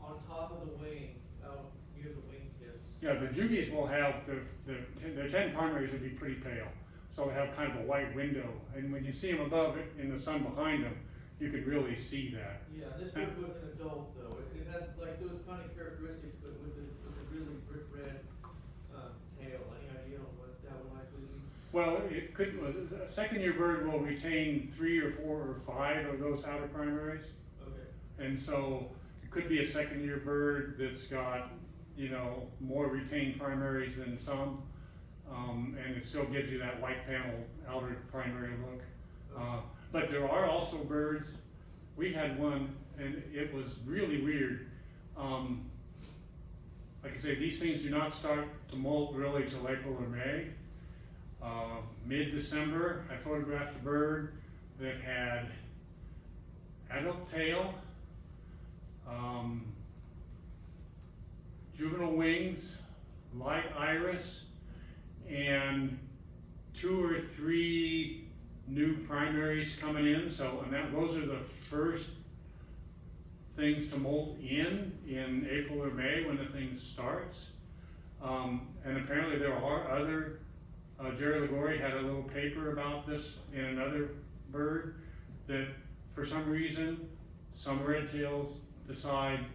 E: on top of the wing, out near the wing tips.
B: Yeah, the juvies will have, their 10 primaries will be pretty pale. So they have kind of a white window, and when you see them above it in the sun behind them, you could really see that.
E: Yeah, this bird was an adult though. It had like those kind of characteristics, but with the really brick red
B: Well, it could, a second year bird will retain 3 or 4 or 5 of those outer primaries.
E: Okay.
B: And so it could be a second year bird that's got, you know, more retained primaries than some. And it still gives you that white panel outer primary look. But there are also birds. We had one, and it was really weird. Like I say, these things do not start to molt really till April or May. Mid-December, I photographed a bird that had adult tail, juvenile wings, light iris, and 2 or 3 new primaries coming in. So, and those are the first things to molt in April or May when the thing starts. And apparently there are other, Jerry Ligori had a little paper about this in another bird, that for some reason, some redtails decide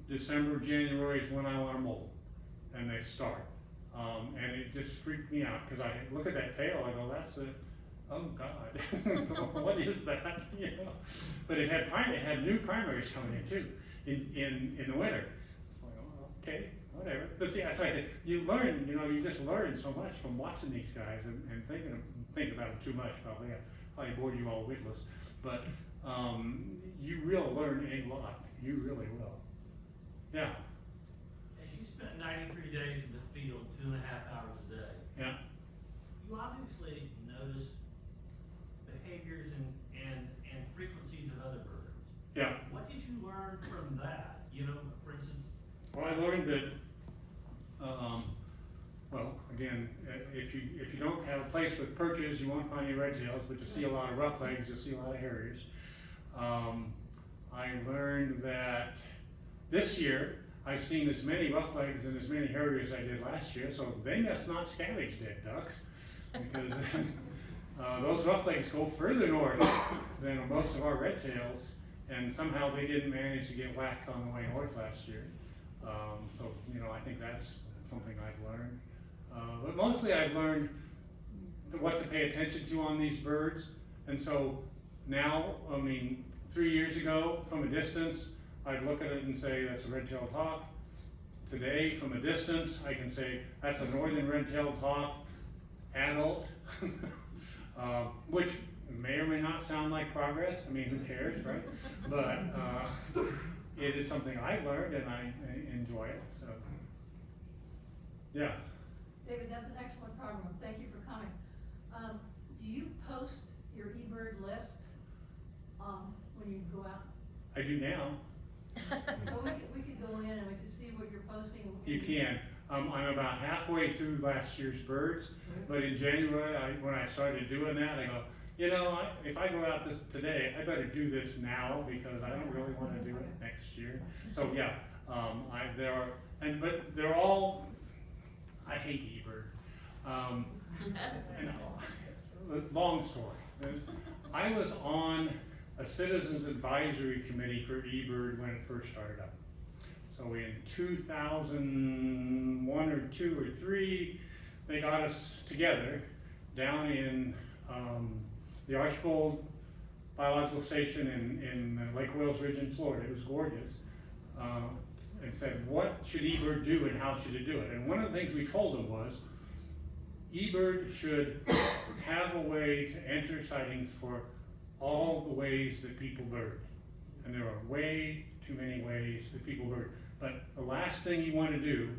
B: December, January is when I want to molt, and they start. And it just freaked me out, because I look at that tail, I go, that's it. Oh God, what is that? You know? But it had new primaries coming in too, in the winter. It's like, oh, okay, whatever. But see, that's why I say, you learn, you know, you just learn so much from watching these guys and thinking about them too much, probably. I probably bored you all witless. But you will learn a lot. You really will. Yeah.
F: As you spent 93 days in the field, 2.5 hours a day.
B: Yeah.
F: You obviously noticed behaviors and frequencies of other birds.
B: Yeah.
F: What did you learn from that? You know, for instance.
B: Well, I learned that, well, again, if you don't have a place with perches, you won't find any redtails, but you'll see a lot of roughlegs, you'll see a lot of harriers. I learned that this year, I've seen as many roughlegs and as many harriers as I did last year, so they must not scavenge dead ducks, because those roughlegs go further north than most of our redtails, and somehow they didn't manage to get whacked on the way north last year. So, you know, I think that's something I've learned. But mostly I've learned what to pay attention to on these birds. And so now, I mean, 3 years ago, from a distance, I'd look at it and say, that's a red-tailed hawk. Today, from a distance, I can say, that's a northern red-tailed hawk, adult, which may or may not sound like progress. I mean, who cares, right? But it is something I've learned, and I enjoy it, so. Yeah.
G: David, that's an excellent program. Thank you for coming. Do you post your eBird lists when you go out?
B: I do now.
G: So we could go in and we could see what you're posting.
B: You can. I'm about halfway through last year's birds, but in January, when I started doing that, I go, you know, if I go out today, I better do this now, because I don't really want to do it next year. So yeah, but they're all, I hate eBird. Long story. I was on a citizens advisory committee for eBird when it first started up. So in 2001 or 2 or 3, they got us together down in the Archbold Biological Station in Lake Wales Ridge in Florida. It was gorgeous. And said, what should eBird do and how should it do it? And one of the things we told them was, eBird should have a way to enter sightings for all the ways that people bird. And there are way too many ways that people bird. But the last thing you want to do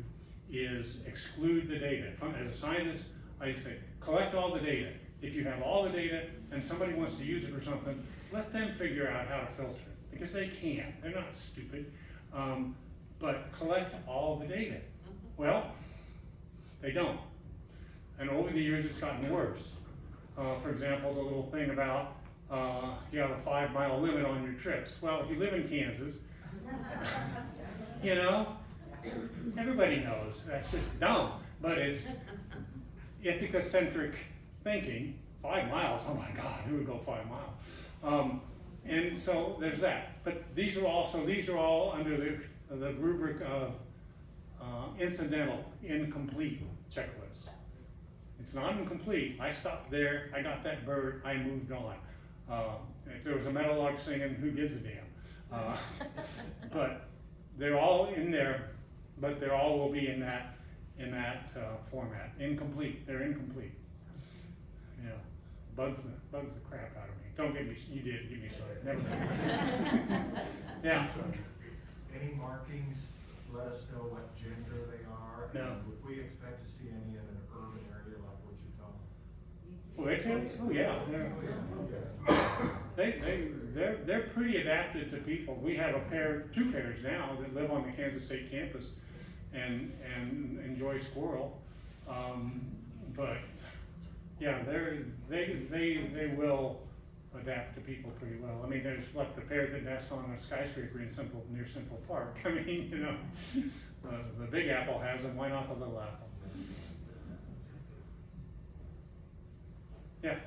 B: is exclude the data. As a scientist, I say, collect all the data. If you have all the data and somebody wants to use it for something, let them figure out how to filter it, because they can. They're not stupid. But collect all the data. Well, they don't. And over the years, it's gotten worse. For example, the little thing about you have a 5-mile limit on your trips. Well, if you live in Kansas, you know, everybody knows that's just dumb. But it's ethicocentric thinking. 5 miles, oh my God, who would go 5 miles? And so there's that. But these are all under the rubric of incidental, incomplete checklists. It's not incomplete. I stopped there, I got that bird, I moved on. If there was a meadowlark singing, who gives a damn? But they're all in there, but they all will be in that format. Incomplete, they're incomplete. Yeah, bugs the crap out of me. Don't get me, you did, give me sorry, never mind. Yeah.
H: Any markings, let us know what gender they are.
B: No.
H: And would we expect to see any in an urban area like Wichita?
B: Redtails? Oh yeah, they're pretty adapted to people. We have two pairs now that live on the Kansas State campus and enjoy squirrel. But yeah, they will adapt to people pretty well. I mean, there's what the pair that nests on a skyscraper near Central Park. I mean, you know, the Big Apple has them. Why not the Little Apple? Yeah.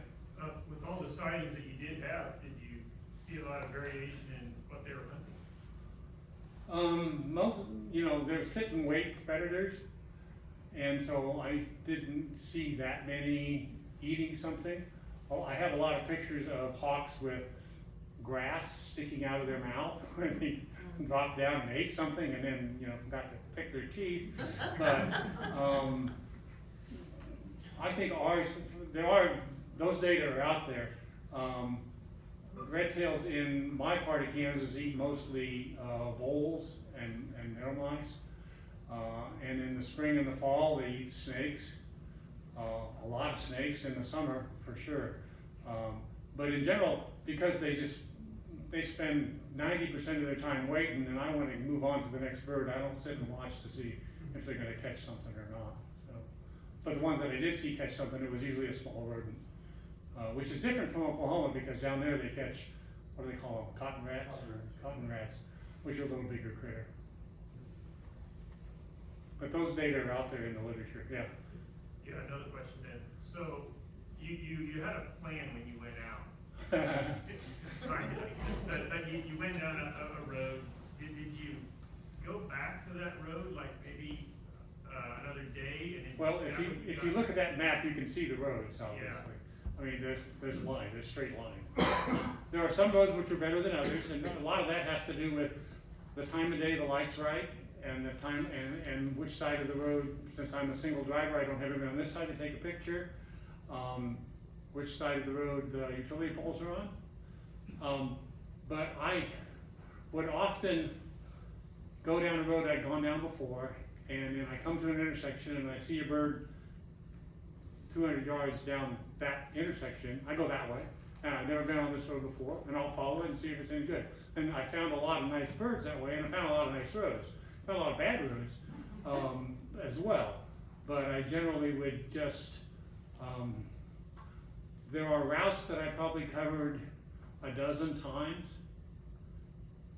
I: With all the sightings that you did have, did you see a lot of variation in what they were hunting?
B: Most, you know, they're sit and wait predators, and so I didn't see that many eating something. Oh, I have a lot of pictures of hawks with grass sticking out of their mouth when they dropped down and ate something, and then, you know, forgot to pick their teeth. But I think those data are out there. Redtails in my part of Kansas eat mostly voles and meadow mice. And in the spring and the fall, they eat snakes. A lot of snakes in the summer, for sure. But in general, because they spend 90% of their time waiting, and I want to move on to the next bird, I don't sit and watch to see if they're going to catch something or not. So, but the ones that I did see catch something, it was usually a small rodent. Which is different from Oklahoma, because down there they catch, what do they call them, cotton rats? Cotton rats, which are a little bigger critter. But those data are out there in the literature, yeah.
I: Yeah, another question then. So you had a plan when you went out. Sorry, but you went down a road. Did you go back to that road, like maybe another day? And
B: Well, if you look at that map, you can see the roads, obviously. I mean, there's lines, there's straight lines. There are some roads which are better than others, and a lot of that has to do with the time of day the light's right, and the time and which side of the road. Since I'm a single driver, I don't have everyone on this side to take a picture. Which side of the road the utility poles are on. But I would often go down a road I'd gone down before, and then I come to an intersection and I see a bird 200 yards down that intersection. I go that way, and I've never been on this road before, and I'll follow it and see if it's any good. And I found a lot of nice birds that way, and I found a lot of nice roads. Found a lot of bad roads as well, but I generally would just, there are routes that I probably covered a dozen times.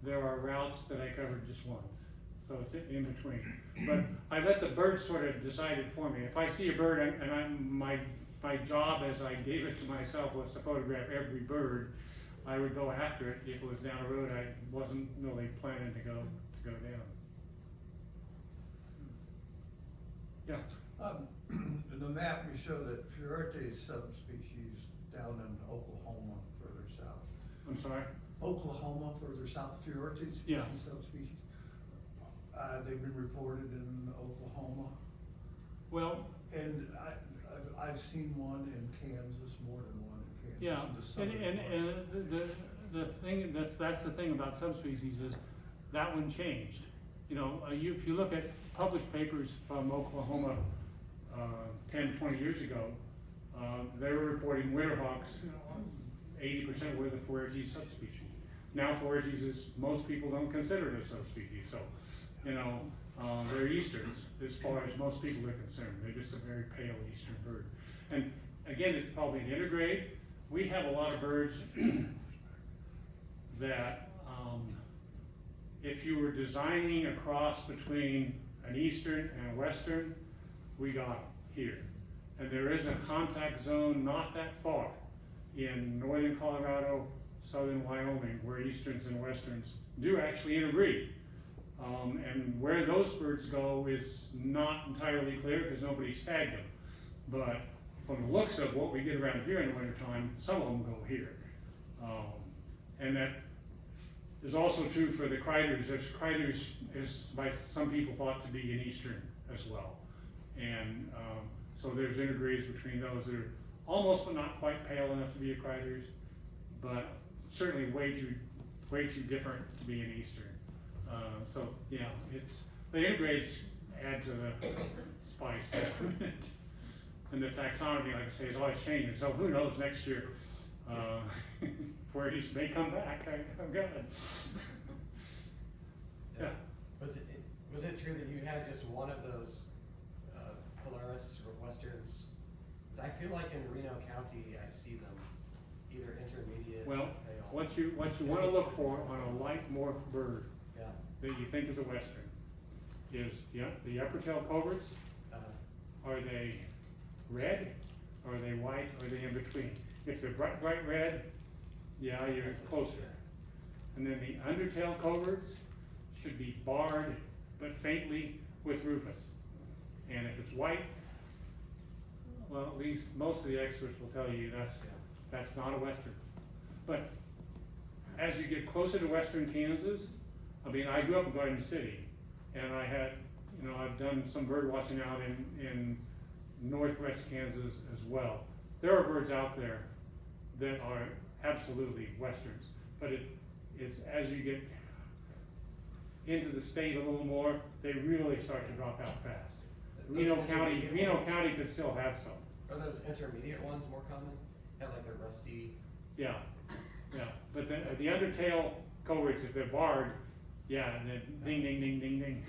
B: There are routes that I covered just once, so it's in between. But I let the bird sort of decide it for me. If I see a bird, and my job as I gave it to myself was to photograph every bird, I would go after it. If it was down a road I wasn't really planning to go down. Yeah.
C: In the map, you show that Fuerte subspecies down in Oklahoma further south.
B: I'm sorry?
C: Oklahoma further south, Fuerte
B: Yeah.
C: subspecies. They've been reported in Oklahoma.
B: Well,
C: And I've seen one in Kansas, more than one in Kansas.
B: yeah,
C: in the southern part.
B: and the thing, that's the thing about subspecies is that one changed. You know, if you look at published papers from Oklahoma 10, 20 years ago, they were reporting winterhawks, 80% were the Fuerte subspecies. Now Fuertes is, most people don't consider it a subspecies, so, you know, they're easterns as far as most people are concerned. They're just a very pale eastern bird. And again, it's probably an intergrade. We have a lot of birds that if you were designing a cross between an eastern and a western, we got here. And there is a contact zone not that far in northern Colorado, southern Wyoming, where easterns and westerns do actually interbreed. And where those birds go is not entirely clear because nobody's tagged them. But from the looks of what we get around here in the wintertime, some of them go here. And that is also true for the criders. There's criders is by some people thought to be an eastern as well. And so there's interbreeds between those that are almost but not quite pale enough to be a criders, but certainly way too different to be an eastern. So yeah, it's the interbreeds add to the spice. And the taxonomy, like I say, is always changing. So who knows next year where these may come back. I'm good. Yeah.
A: Was it true that you had just one of those Polaris or Westerns? Because I feel like in Reno County I see them either intermediate.
B: Well,
A: or pale.
B: what you want to look for on a light morph bird
A: Yeah.
B: that you think is a Western is the upper tail coverts. Are they red? Are they white? Are they in between? If they're bright red, yeah, you're closer. And then the undertail coverts should be barred, but faintly with rufous. And if it's white, well, at least most of the experts will tell you that's not a Western. But as you get closer to western Kansas, I mean, I grew up in Garden City, and I had, I've done some bird watching out in northwest Kansas as well. There are birds out there that are absolutely Westerns, but it's as you get into the state a little more, they really start to drop out fast. Reno County could still have some.
A: Are those intermediate ones more common? Have like a rusty.
B: Yeah. But the undertail coverts, if they're barred, yeah, and then ding, ding, ding, ding, ding.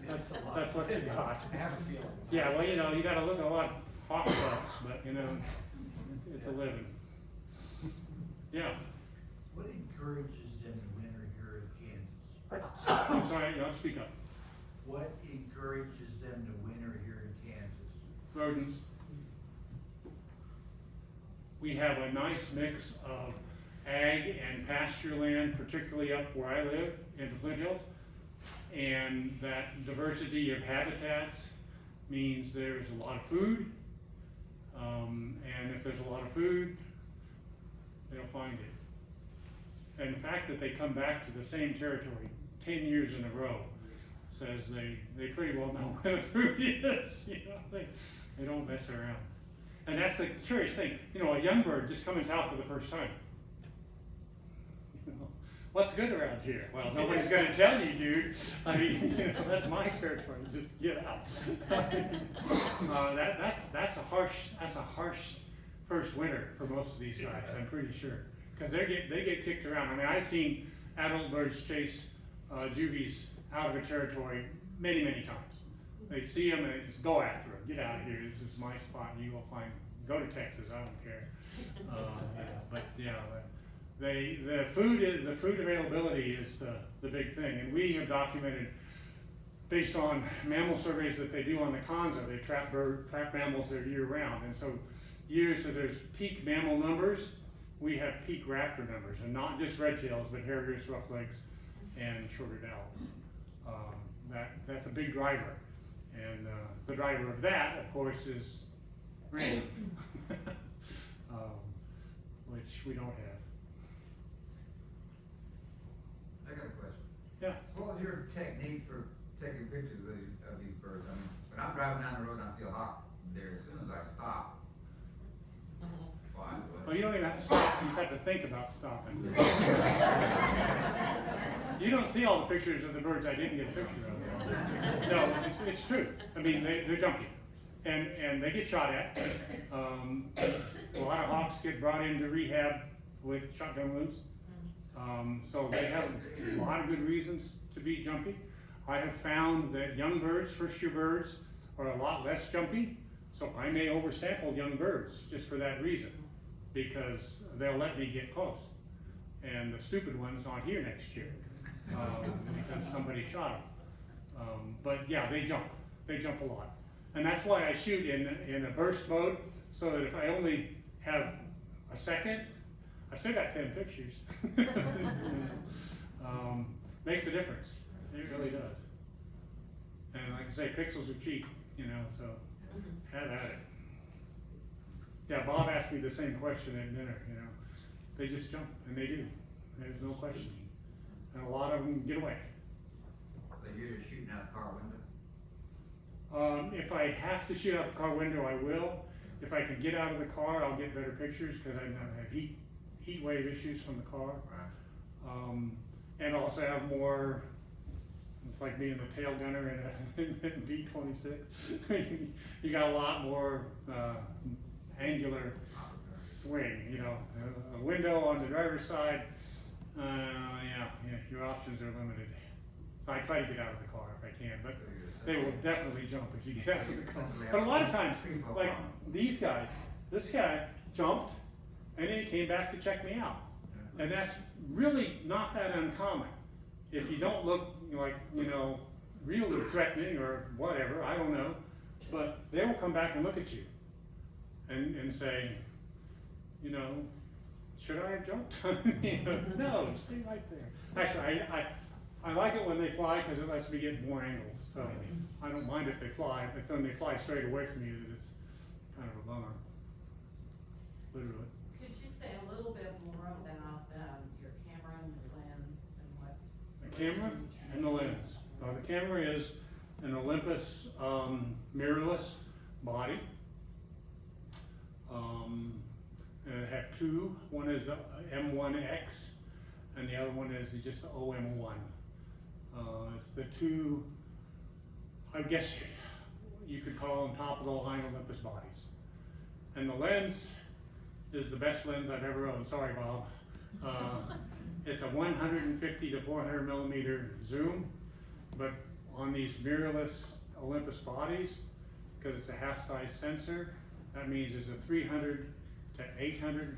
B: That's what you got.
A: I have a feeling.
B: Yeah, well, you got to look at a lot of hawk butts, but it's a living. Yeah.
J: What encourages them to winter here in Kansas?
B: I'm sorry, speak up.
J: What encourages them to winter here in Kansas?
B: Rodents. We have a nice mix of ag and pasture land, particularly up where I live in the Flint Hills. And that diversity of habitats means there's a lot of food. And if there's a lot of food, they'll find it. And the fact that they come back to the same territory 10 years in a row says they pretty well know where the food is. They don't mess around. And that's the curious thing. A young bird just coming south for the first time. What's good around here? Well, nobody's going to tell you, dude. I mean, that's my territory. Just get out. That's a harsh first winter for most of these guys. I'm pretty sure, because they get kicked around. I mean, I've seen adult birds chase juvies out of a territory many times. They see them and they just go after them. Get out of here. This is my spot, and you will find. Go to Texas. I don't care. The food availability is the big thing, and we have documented based on mammal surveys that they do on the Kanza. They trap mammals there year round, and so there's peak mammal numbers. We have peak raptor numbers, and not just redtails, but harriers, roughlegs, and shorter owls. That's a big driver, and the driver of that, of course, is rain, which we don't have.
K: I got a question.
B: Yeah.
K: What was your technique for taking pictures of these birds? I mean, when I'm driving down the road and I see a hawk there, as soon as I stop, fine.
B: Well, you don't even have to stop. You just have to think about stopping. You don't see all the pictures of the birds I didn't get a picture of. No, it's true. I mean, they're jumpy. And they get shot at. A lot of hawks get brought into rehab with shotgun wounds. So they have a lot of good reasons to be jumpy. I have found that young birds, first-year birds, are a lot less jumpy. So I may oversample young birds just for that reason, because they'll let me get close. And the stupid ones aren't here next year because somebody shot them. But yeah, they jump. They jump a lot. And that's why I shoot in a burst mode, so that if I only have a second, I still got 10 pictures. Makes a difference. It really does. And like I say, pixels are cheap, so have at it. Yeah, Bob asked me the same question at dinner, you know. They just jump, and they do. There's no question. And a lot of them get away.
K: So you're just shooting out the car window?
B: If I have to shoot out the car window, I will. If I can get out of the car, I'll get better pictures because I have heat wave issues from the car.
K: Right.
B: And also have more, it's like being the tail gunner in a V26. You got a lot more angular swing, you know. A window on the driver's side, yeah, your options are limited. So I try to get out of the car if I can, but they will definitely jump if you get out of the car. But a lot of times, like these guys, this guy jumped and then he came back to check me out. And that's really not that uncommon. If you don't look like, you know, really threatening or whatever, I don't know, but they will come back and look at you and say, you know, should I have jumped? You know, no, stay right there. Actually, I like it when they fly because it lets me get more angles. So I don't mind if they fly. It's when they fly straight away from you that it's kind of a bummer. Literally.
L: Could you say a little bit more about your camera and the lens and what?
B: The camera and the lens. The camera is an Olympus mirrorless body. And I have two. One is a M1X, and the other one is just the OM1. It's the two, I guess you could call them top of the line Olympus bodies. And the lens is the best lens I've ever owned. Sorry, Bob. It's a 150 to 400 millimeter zoom, but on these mirrorless Olympus bodies, because it's a half-size sensor, that means it's a 300 to 800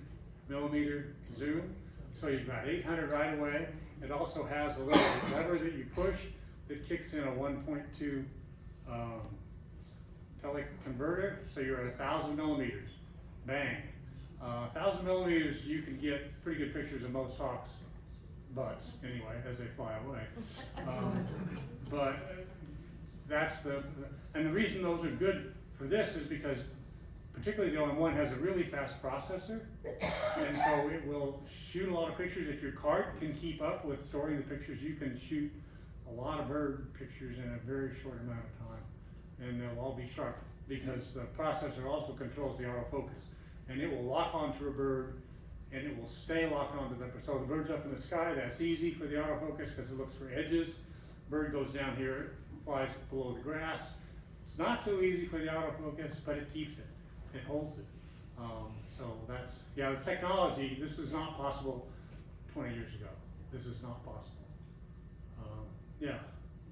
B: millimeter zoom. So you've got 800 right away. It also has a little lever that you push that kicks in a 1.2 teleconverter. So you're at 1,000 millimeters. Bang. 1,000 millimeters, you can get pretty good pictures of most hawks' butts anyway as they fly away. But that's and the reason those are good for this is because particularly the OM1 has a really fast processor, and so it will shoot a lot of pictures. If your card can keep up with storing the pictures, you can shoot a lot of bird pictures in a very short amount of time, and they'll all be sharp because the processor also controls the autofocus, and it will lock onto a bird, and it will stay locked onto the bird. So the bird's up in the sky, that's easy for the autofocus because it looks for edges. Bird goes down here, flies below the grass. It's not so easy for the autofocus, but it keeps it. It holds it. So that's, yeah, the technology, this is not possible 20 years ago. This is not possible. Yeah.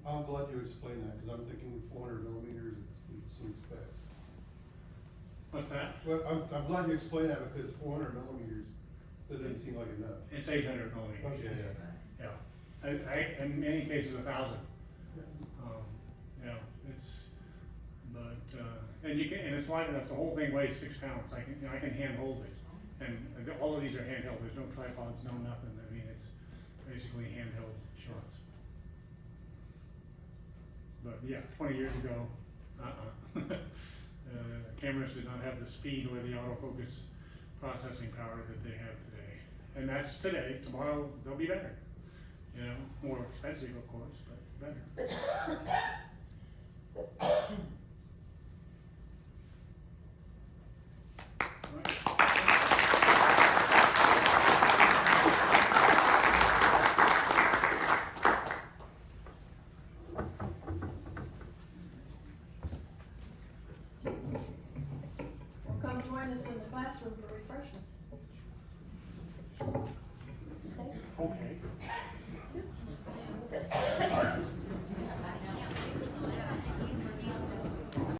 D: I'm glad you explained that, because I'm thinking 400 millimeters, it seems fast.
B: What's that?
D: Well, I'm glad you explained that, because 400 millimeters, that doesn't seem like enough.
B: It's 800 millimeters.
D: Okay.
B: Yeah. In many cases, 1,000. Yeah, it's, but, and you can, and it's light enough, the whole thing weighs 6 pounds. I can hand hold it. And all of these are handheld, there's no tripods, no nothing. I mean, it's basically handheld shots. But yeah, 20 years ago, cameras did not have the speed or the autofocus processing power that they have today. And that's today. Tomorrow, they'll be better. You know, more expensive, of course, but better.
G: Come join us in the classroom for refreshments.
B: Okay.